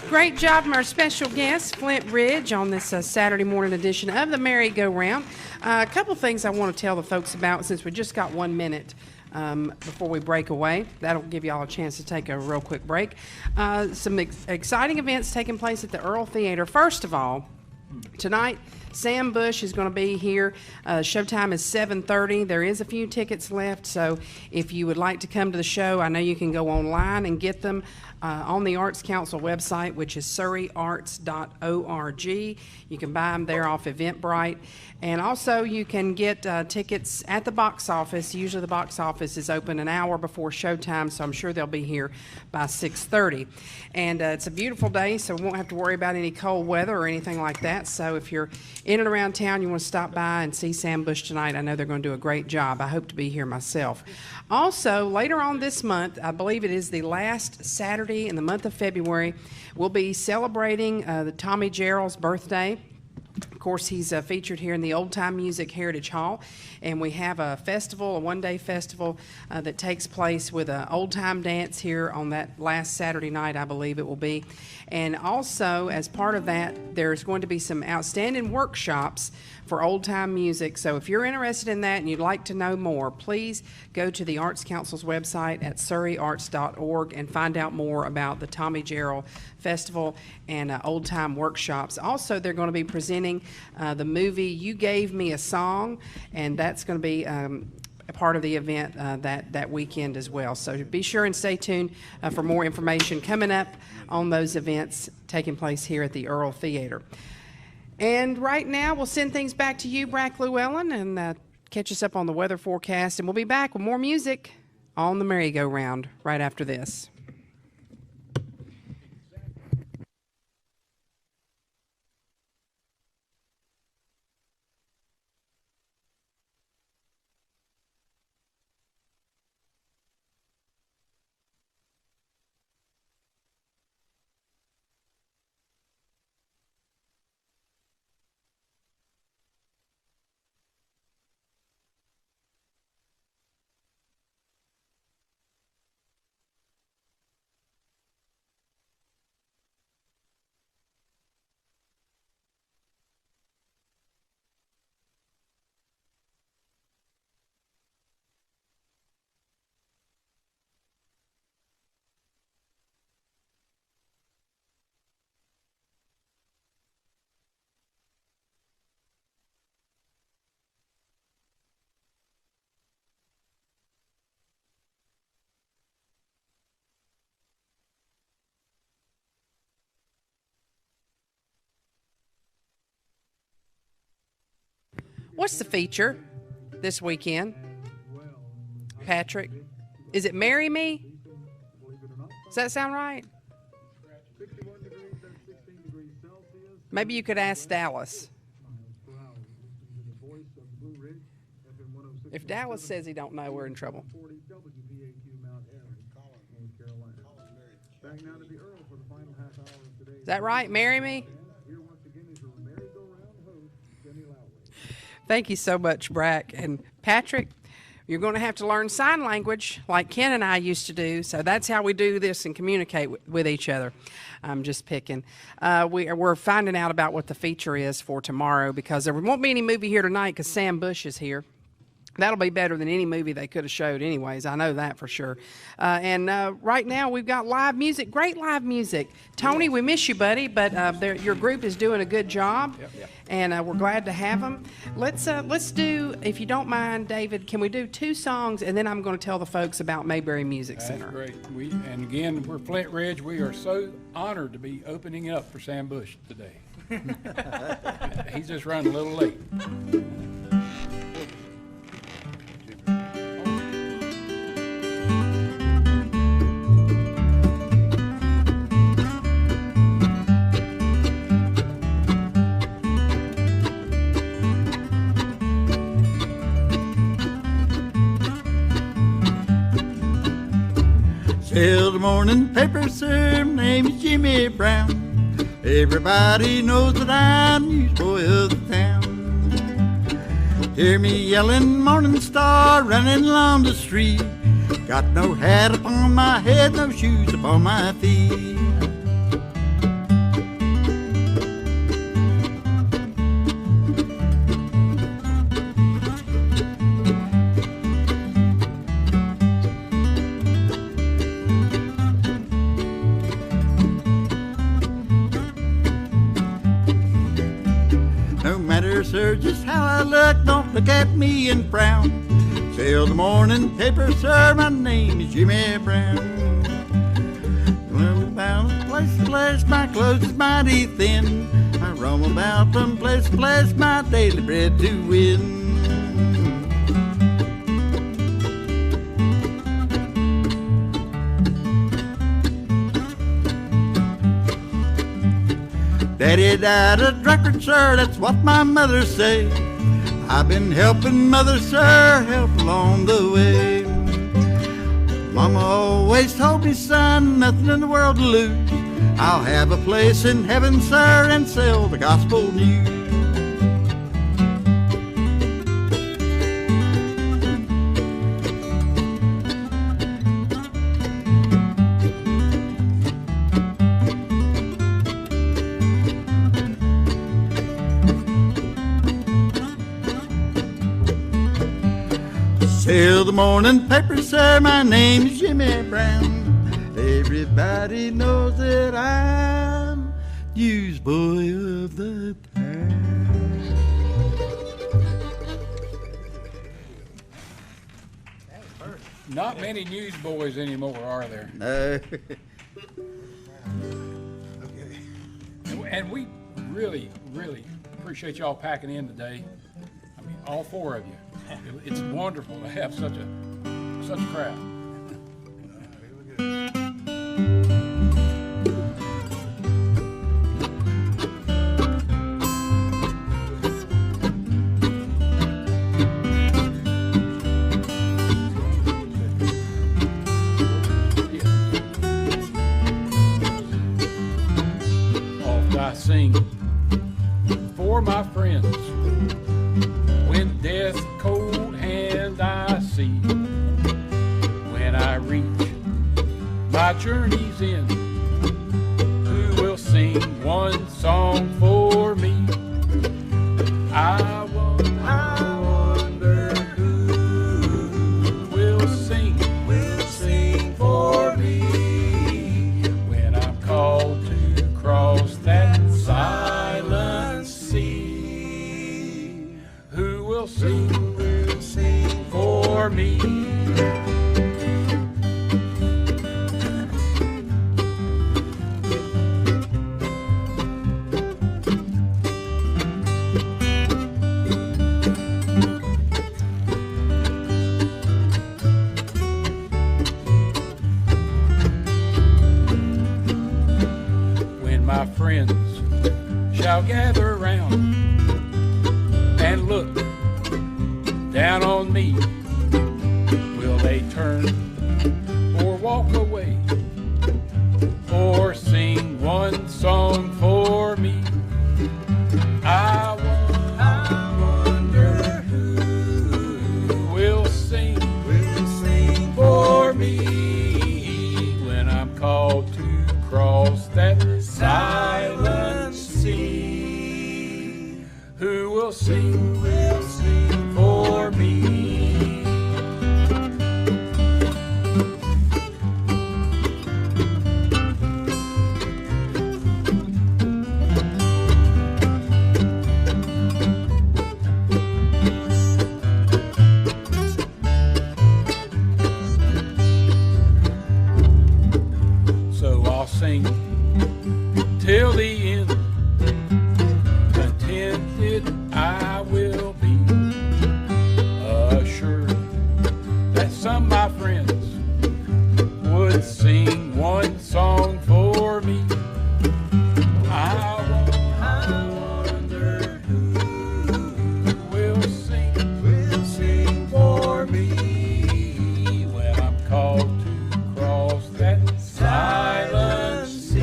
Great job from our special guest, Flint Ridge, on this Saturday morning edition of the Merry-Go-Round. A couple things I want to tell the folks about since we just got 1 minute before we break away. That'll give you all a chance to take a real quick break. Some exciting events taking place at the Earl Theater. First of all, tonight, Sam Bush is going to be here. Showtime is 7:30. There is a few tickets left, so if you would like to come to the show, I know you can go online and get them on the Arts Council website, which is surreyarts.org. You can buy them there off Eventbrite. And also you can get tickets at the box office. Usually the box office is open an hour before showtime, so I'm sure they'll be here by 6:30. And it's a beautiful day, so we won't have to worry about any cold weather or anything like that. So if you're in and around town, you want to stop by and see Sam Bush tonight, I know they're going to do a great job. I hope to be here myself. Also, later on this month, I believe it is the last Saturday in the month of February, we'll be celebrating the Tommy Jarrell's birthday. Of course, he's featured here in the Old Time Music Heritage Hall, and we have a festival, a one-day festival that takes place with an old-time dance here on that last Saturday night, I believe it will be. And also, as part of that, there's going to be some outstanding workshops for old-time music. So if you're interested in that and you'd like to know more, please go to the Arts Council's website at surreyarts.org and find out more about the Tommy Jarrell Festival and old-time workshops. Also, they're going to be presenting the movie You Gave Me a Song, and that's going to be a part of the event that weekend as well. So be sure and stay tuned for more information coming up on those events taking place here at the Earl Theater. And right now, we'll send things back to you, Brack Llewellyn, and catch us up on the weather forecast. And we'll be back with more music on the merry-go-round right after this. What's the feature this weekend, Patrick? Is it Marry Me? Does that sound right? Maybe you could ask Dallas. If Dallas says he don't know, we're in trouble. Is that right? Marry Me? Thank you so much, Brack. And Patrick, you're going to have to learn sign language like Ken and I used to do. So that's how we do this and communicate with each other. I'm just picking. We're finding out about what the feature is for tomorrow because there won't be any movie here tonight because Sam Bush is here. That'll be better than any movie they could have showed anyways. I know that for sure. And right now we've got live music, great live music. Tony, we miss you, buddy, but your group is doing a good job. Yep. And we're glad to have them. Let's do, if you don't mind, David, can we do 2 songs, and then I'm going to tell the folks about Mayberry Music Center. That's great. And again, we're Flint Ridge. We are so honored to be opening it up for Sam Bush today. He's just running a little late. Till the morning paper, sir, my name is Jimmy Brown. Everybody knows that I'm newsboy of the town. Hear me yelling, morning star, running along the street. Got no hat upon my head, no shoes upon my feet. Sir, just how I look, don't look at me and frown. Till the morning paper, sir, my name is Jimmy Brown. Roam about from place to place, my clothes is mighty thin. I roam about from place to place, my daily bread to win. Daddy died a drunkard, sir, that's what my mother say. I've been helping mother, sir, help along the way. Mama always told me, son, nothing in the world to lose. I'll have a place in heaven, sir, and sell the gospel news. Till the morning paper, sir, my name is Jimmy Brown. Everybody knows that I'm newsboy of the town. Not many newsboys anymore, are there? No. And we really, really appreciate y'all packing in today. I mean, all 4 of you. It's wonderful to have such a crowd. Oft I sing for my friends when death cold hand I see. When I reach my journey's end, who will sing one song for me? I wonder who will sing for me when I'm called to cross that silent sea. Who will sing for me? When my friends shall gather round and look down on me, will they turn or walk away or sing one song for me? I wonder who will sing for me when I'm called to cross that silent sea. Who will sing for me? I'll sing till the end. Contented I will be, assured that some of my friends would sing one song for me. I wonder who will sing for me when I'm called to cross that silent sea.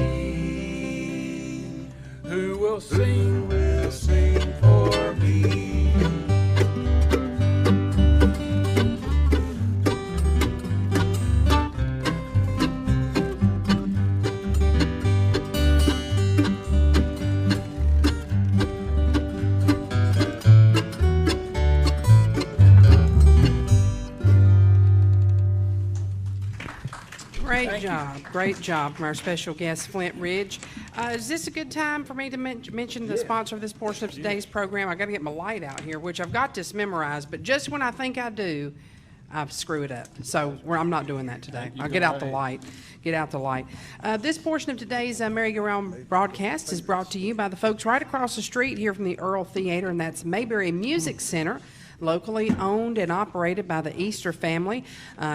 Who will sing for me. Great job from our special guest, Flint Ridge. Is this a good time for me to mention the sponsor of this portion of today's program? I got to get my light out here, which I've got this memorized, but just when I think I do, I screw it up. So I'm not doing that today. I'll get out the light. Get out the light. This portion of today's merry-go-round broadcast is brought to you by the folks right across the street here from the Earl Theater, and that's Mayberry Music Center, locally owned and operated by the Easter family.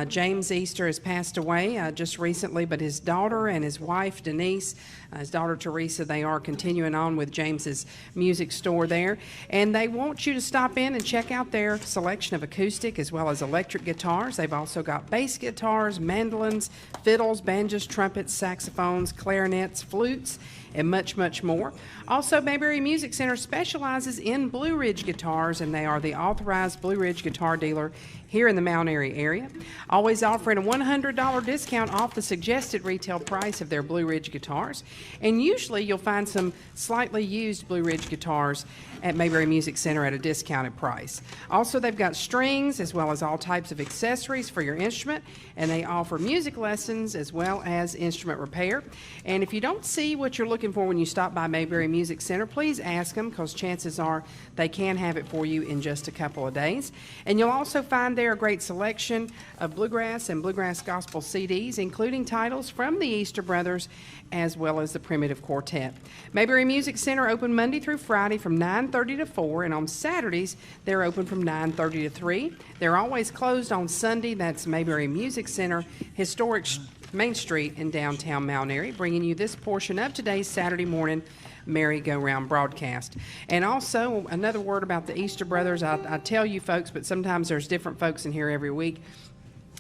James Easter has passed away just recently, but his daughter and his wife, Denise, his daughter, Teresa, they are continuing on with James's music store there. And they want you to stop in and check out their selection of acoustic as well as electric guitars. They've also got bass guitars, mandolins, fiddles, banjos, trumpets, saxophones, clarinets, flutes, and much, much more. Also, Mayberry Music Center specializes in Blue Ridge guitars, and they are the authorized Blue Ridge guitar dealer here in the Mount Airy area, always offering a $100 discount off the suggested retail price of their Blue Ridge guitars. And usually you'll find some slightly used Blue Ridge guitars at Mayberry Music Center at a discounted price. Also, they've got strings as well as all types of accessories for your instrument, and they offer music lessons as well as instrument repair. And if you don't see what you're looking for when you stop by Mayberry Music Center, please ask them, because chances are they can have it for you in just a couple of days. And you'll also find there a great selection of bluegrass and bluegrass gospel CDs, including titles from the Easter Brothers as well as the Primitive Quartet. Mayberry Music Center open Monday through Friday from 9:30 to 4, and on Saturdays they're open from 9:30 to 3. They're always closed on Sunday. That's Mayberry Music Center, historic Main Street in downtown Mount Airy, bringing you this portion of today's Saturday morning merry-go-round broadcast. And also, another word about the Easter Brothers. I tell you folks, but sometimes there's different folks in here every week.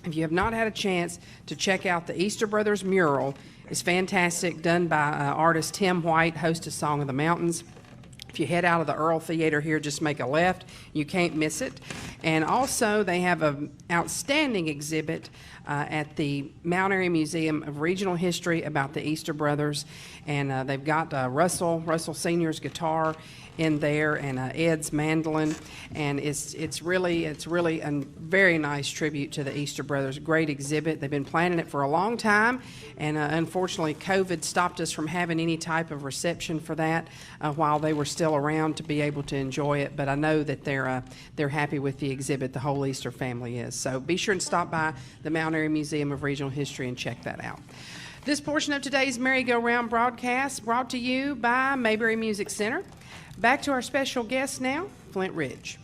If you have not had a chance to check out the Easter Brothers mural, it's fantastic, done by artist Tim White, host of Song of the Mountains. If you head out of the Earl Theater here, just make a left. You can't miss it. And also, they have an outstanding exhibit at the Mount Airy Museum of Regional History about the Easter Brothers. And they've got Russell Sr.'s guitar in there, and Ed's mandolin, and it's really a very nice tribute to the Easter Brothers. Great exhibit. They've been planning it for a long time, and unfortunately COVID stopped us from having any type of reception for that while they were still around to be able to enjoy it. But I know that they're happy with the exhibit. The whole Easter family is. So be sure and stop by the Mount Airy Museum of Regional History and check that out. This portion of today's merry-go-round broadcast brought to you by Mayberry Music Center. Back to our special guest now, Flint Ridge.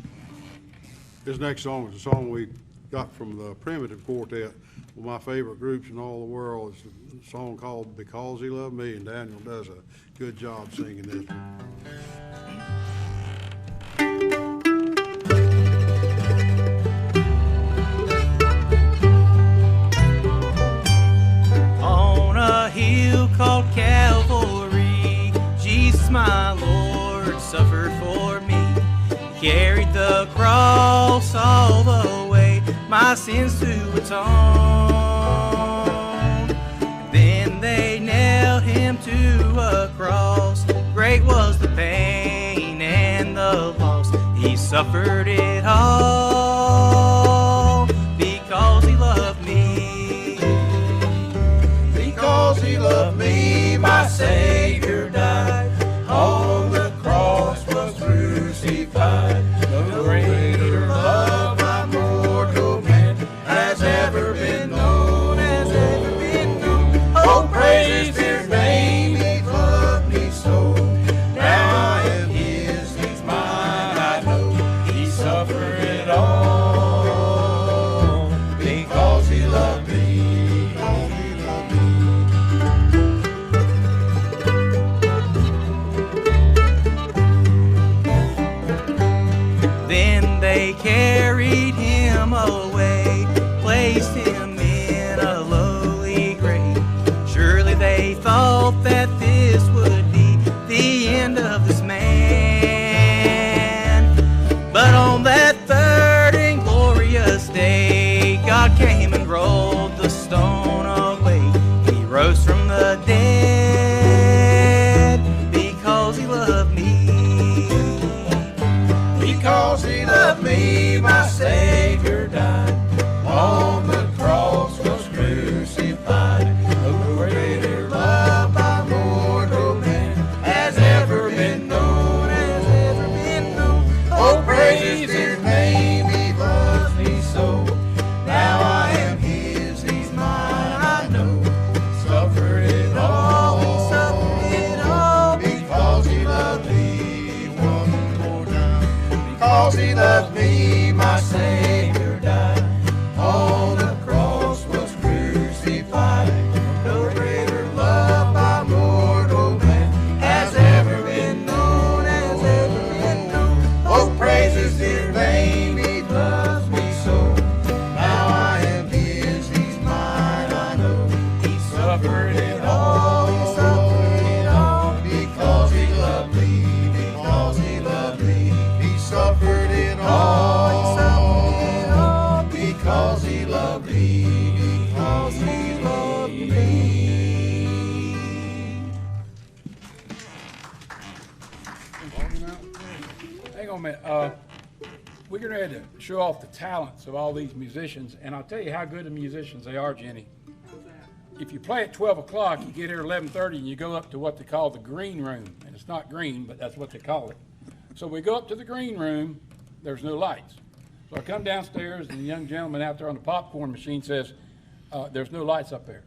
This next song is a song we got from the Primitive Quartet, one of my favorite groups in all the world. It's a song called Because He Loved Me, and Daniel does a good job singing this one. On a hill called Calvary, Jesus my Lord suffered for me. He carried the cross all the way, my sins to atone. Then they nailed him to a cross. Great was the pain and the loss. He suffered it all because he loved me. Because he loved me, my Savior died. On the cross was crucified. No greater love by mortal man has ever been known. Oh, praise his dear rose from the dead because he loved me. Because he loved me, my Savior died. On the cross was crucified. No greater love by mortal man has ever been known, has ever been known. Oh, praise his name, he loves me so. Now I am his, he's mine, I know. Suffered it all, he suffered it all. Because he loved me, one more time. Because he loved me, my Savior died. On the cross was crucified. No greater love by mortal man has ever been known, has ever been known. Oh, praises his name, he loves me so. Now I am his, he's mine, I know. He suffered it all, he suffered it all. Because he loved me, because he loved me. He suffered it all, he suffered it all. Because he loved me, because he loved me. Hang on a minute. We're getting ready to show off the talents of all these musicians, and I'll tell you how good of musicians they are, Jenny. If you play at 12 o'clock, you get here at 11:30, and you go up to what they call the green room. And it's not green, but that's what they call it. So we go up to the green room. There's no lights. So I come downstairs, and the young gentleman out there on the popcorn machine says, there's no lights up there.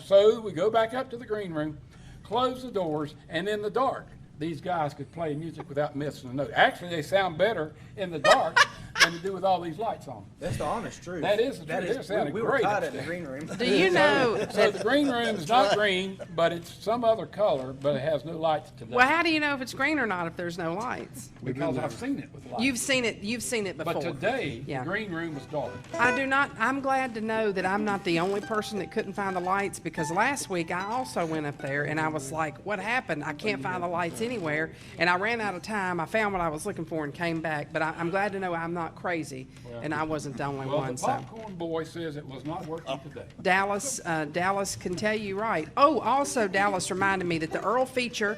So we go back up to the green room, close the doors, and in the dark, these guys could play music without missing a note. Actually, they sound better in the dark than they do with all these lights on. That's the honest truth. That is the truth. They sounded we were great caught in the upstairs. green room. Do you know So the green room is not green, but it's some other color, but it has no lights today. well, how do you know if it's green or not if there's no lights? Because I've seen it with lights. You've seen it before. But today, Yeah. the green room was dark. I do not, I'm glad to know that I'm not the only person that couldn't find the lights, because last week I also went up there and I was like, what happened? I can't find the lights anywhere. And I ran out of time. I found what I was looking for and came back. But I'm glad to know I'm not crazy and I wasn't the only Well, one. the So popcorn boy says it was not working today. Dallas can tell you right. Oh, also Dallas reminded me that the Earl feature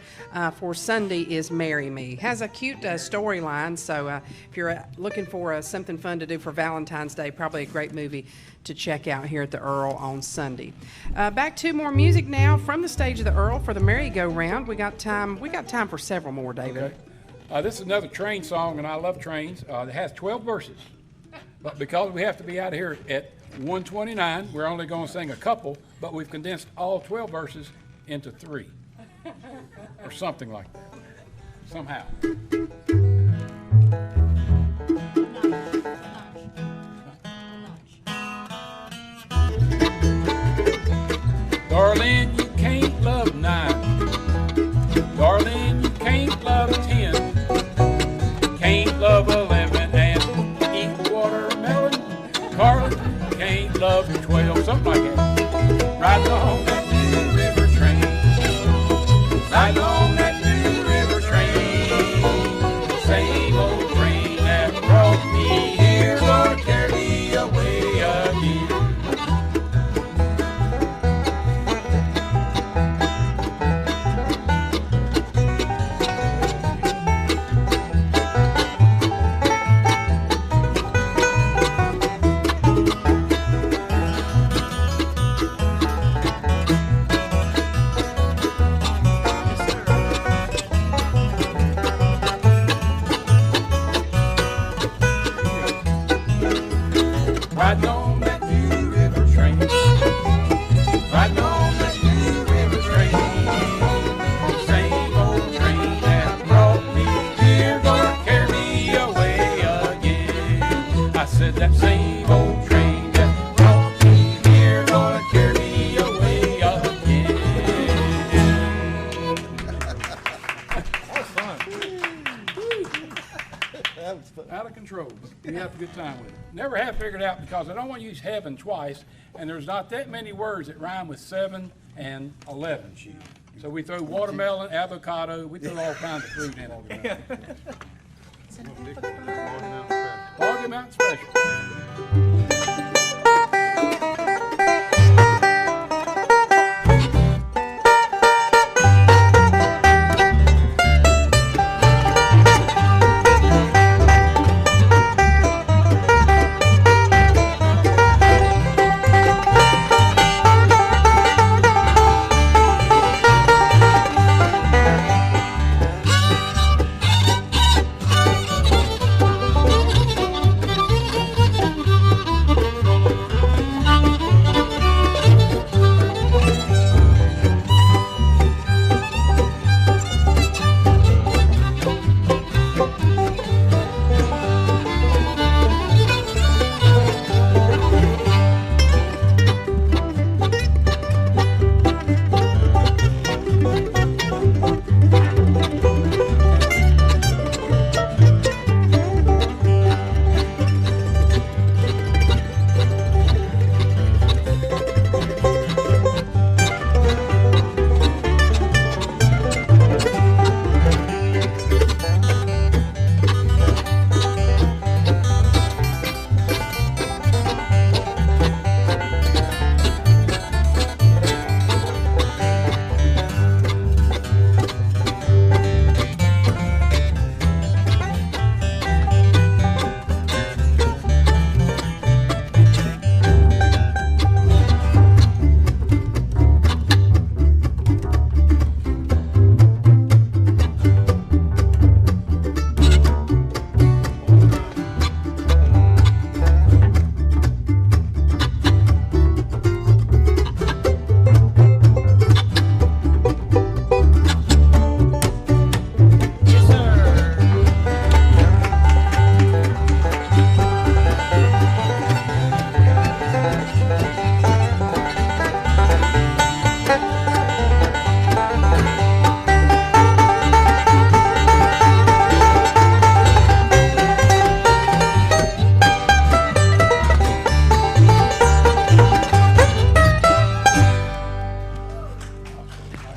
for Sunday is "Marry Me." Has a cute storyline. So if you're looking for something fun to do for Valentine's Day, probably a great movie to check out here at the Earl on Sunday. Back to more music now from the stage of the Earl for the merry-go-round. We got time for several more, David. Okay. This is another train song, and I love trains. It has 12 verses. But because we have to be out of here at 1:29, we're only going to sing a couple, but we've condensed all 12 verses into 3. Or something like that. Somehow. Darling, you can't love 9. Darling, you can't love 10. Can't love 11 and eat watermelon. Carlin, you can't love 12. Something like that. Ride on that New River train. Ride on that New River train. Same old train that brought me here, gonna carry me away again. Riding on that New River train. Riding on that New River train. Same old train that brought me here, gonna carry me away again. I said that same old train that brought me here, gonna carry me away again. That was fun. Out of control, but we have a good time with it. Never have figured out, because I don't want to use heaven twice, and there's not that many words that rhyme with 7 and 11. So we throw watermelon, avocado, we throw all kinds of fruit in it. Boggy Mountain Special.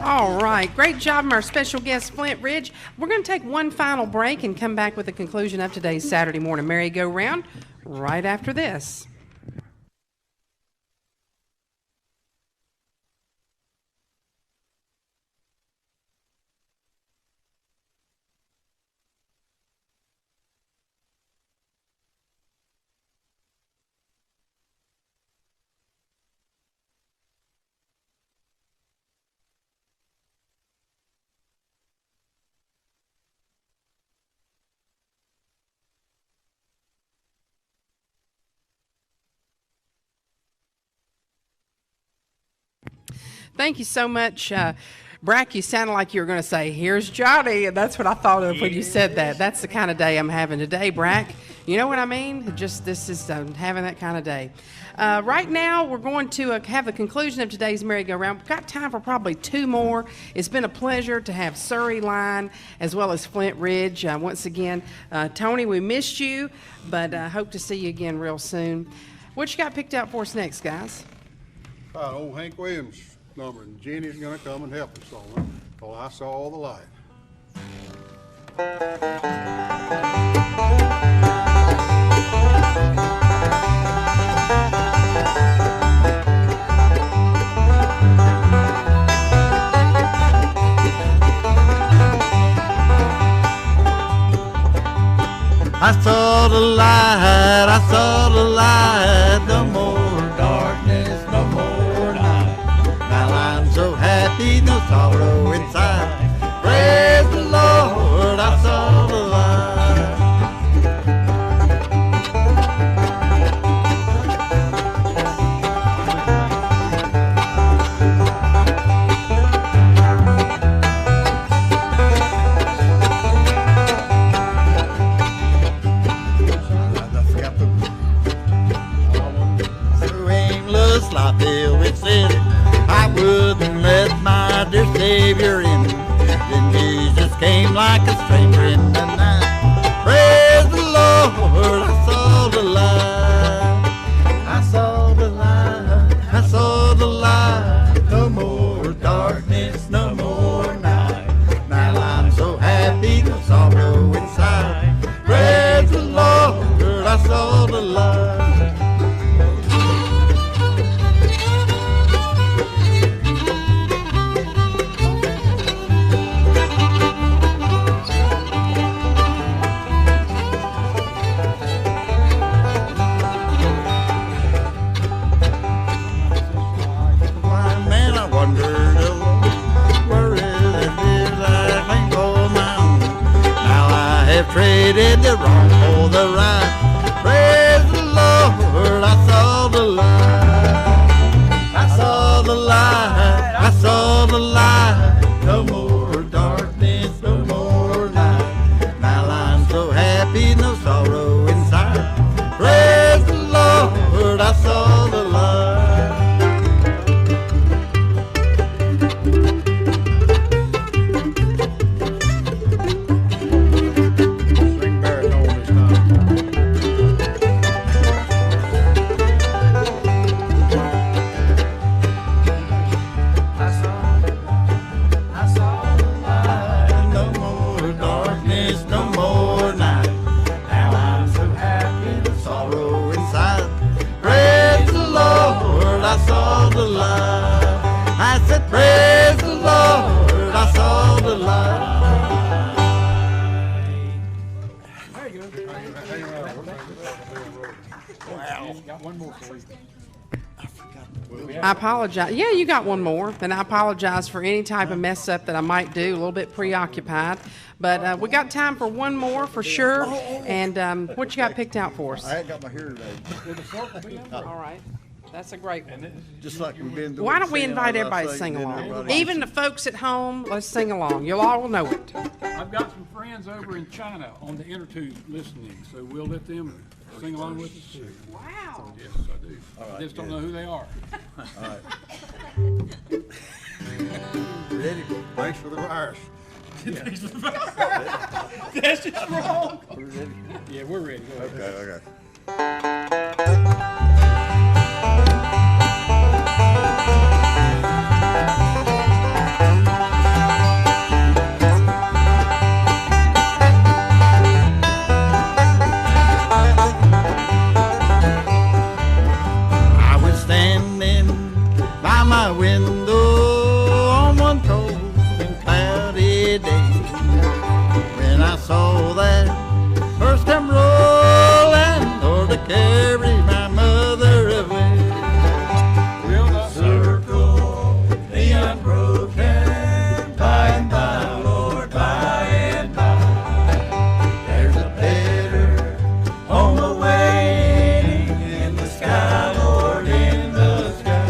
All right, great job, our special guest, Flint Ridge. We're going to take one final break and come back with the conclusion of today's Saturday morning merry-go-round right after this. Thank you so much. Brack, you sounded like you were going to say, here's Johnny, and that's what I thought of when you said that. That's the kind of day I'm having today, Brack. You know what I mean? Just this is having that kind of day. Right now, we're going to have the conclusion of today's merry-go-round. We've got time for probably two more. It's been a pleasure to have Surrey Line as well as Flint Ridge. Once again, Tony, we missed you, but hope to see you again real soon. What you got picked out for us next, guys? Old Hank Williams number, and Jenny's gonna come and help us on it. Well, I saw the light. I saw the light, I saw the light, no more darkness, no more night. Now I'm so happy, no sorrow inside. Praise the Lord, I saw the light. I wouldn't let my dear Savior in. Then Jesus came like a stranger in the night. Praise the Lord, I saw the light. I saw the light, I saw the light. No more darkness, no more night. Now I'm so happy, no sorrow inside. Praise the Lord, I saw the light. Traded the wrong for the right. Praise the Lord, I saw the light. I saw the light, I saw the light. No more darkness, no more night. Now I'm so happy, no sorrow inside. Praise the Lord, I saw the light. I apologize. Yeah, you got one more. And I apologize for any type of mess up that I might do, a little bit preoccupied. But we got time for one more for sure. And what you got picked out for us? I ain't got my hearing aid. All right. That's a great one. Just like we've been doing. Why don't we invite everybody to sing along? Even the folks at home, let's sing along. You'll all know it. I've got some friends over in China on the inner tube listening, so we'll let them sing along with us too. Wow. Yes, I do. I just don't know who they are. All right. Ready? Thanks for the virus. That's just wrong. Yeah, we're ready. Go ahead. Okay. soul that first come rolling, or to carry my mother away. Will the circle be unbroken by and by, Lord, by and by? There's a better home awaiting in the sky, Lord, in the sky.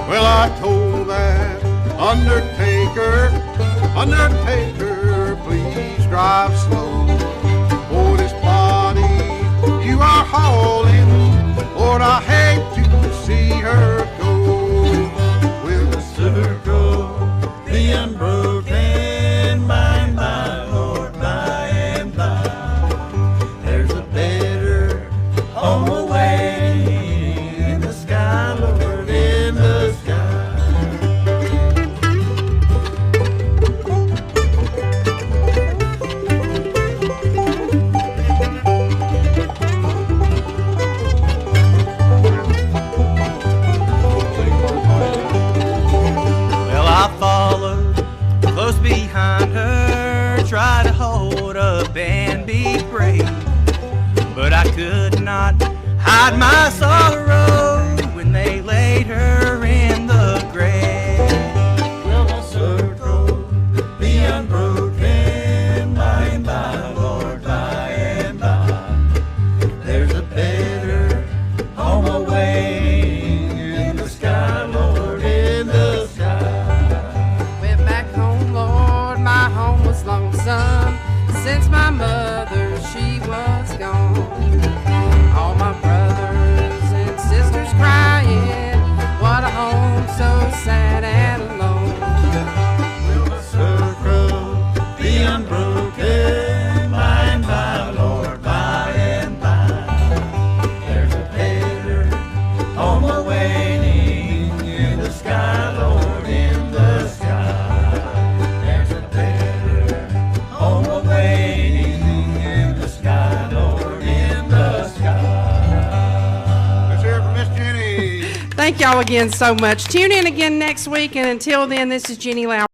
Well, I told that undertaker, please drive slow. For this body you are hauling, Lord, I hate to see her go. Will the circle Be unbroken by and by, Lord, by and by. There's a better home awaiting in the sky, Lord, in the sky. Well, I followed close behind her, tried to hold up and be brave, but I could not hide my sorrow when they laid her in the grave. Will the circle be unbroken by and by, Lord, by and by? There's a better Home awaiting in the sky, Lord, in the sky. Went back home, Lord, my home was lonesome since my mother, she was gone. All my brothers and sisters crying, what a home so sad and alone. Will the circle be unbroken by and by, Lord, by and by? There's a better home awaiting in the sky, Lord, in the sky. There's a better home awaiting in the sky, Lord, in the sky. Let's hear it from Miss Jenny. Thank y'all again so much. Tune in again next week, and until then, this is Jenny Lau.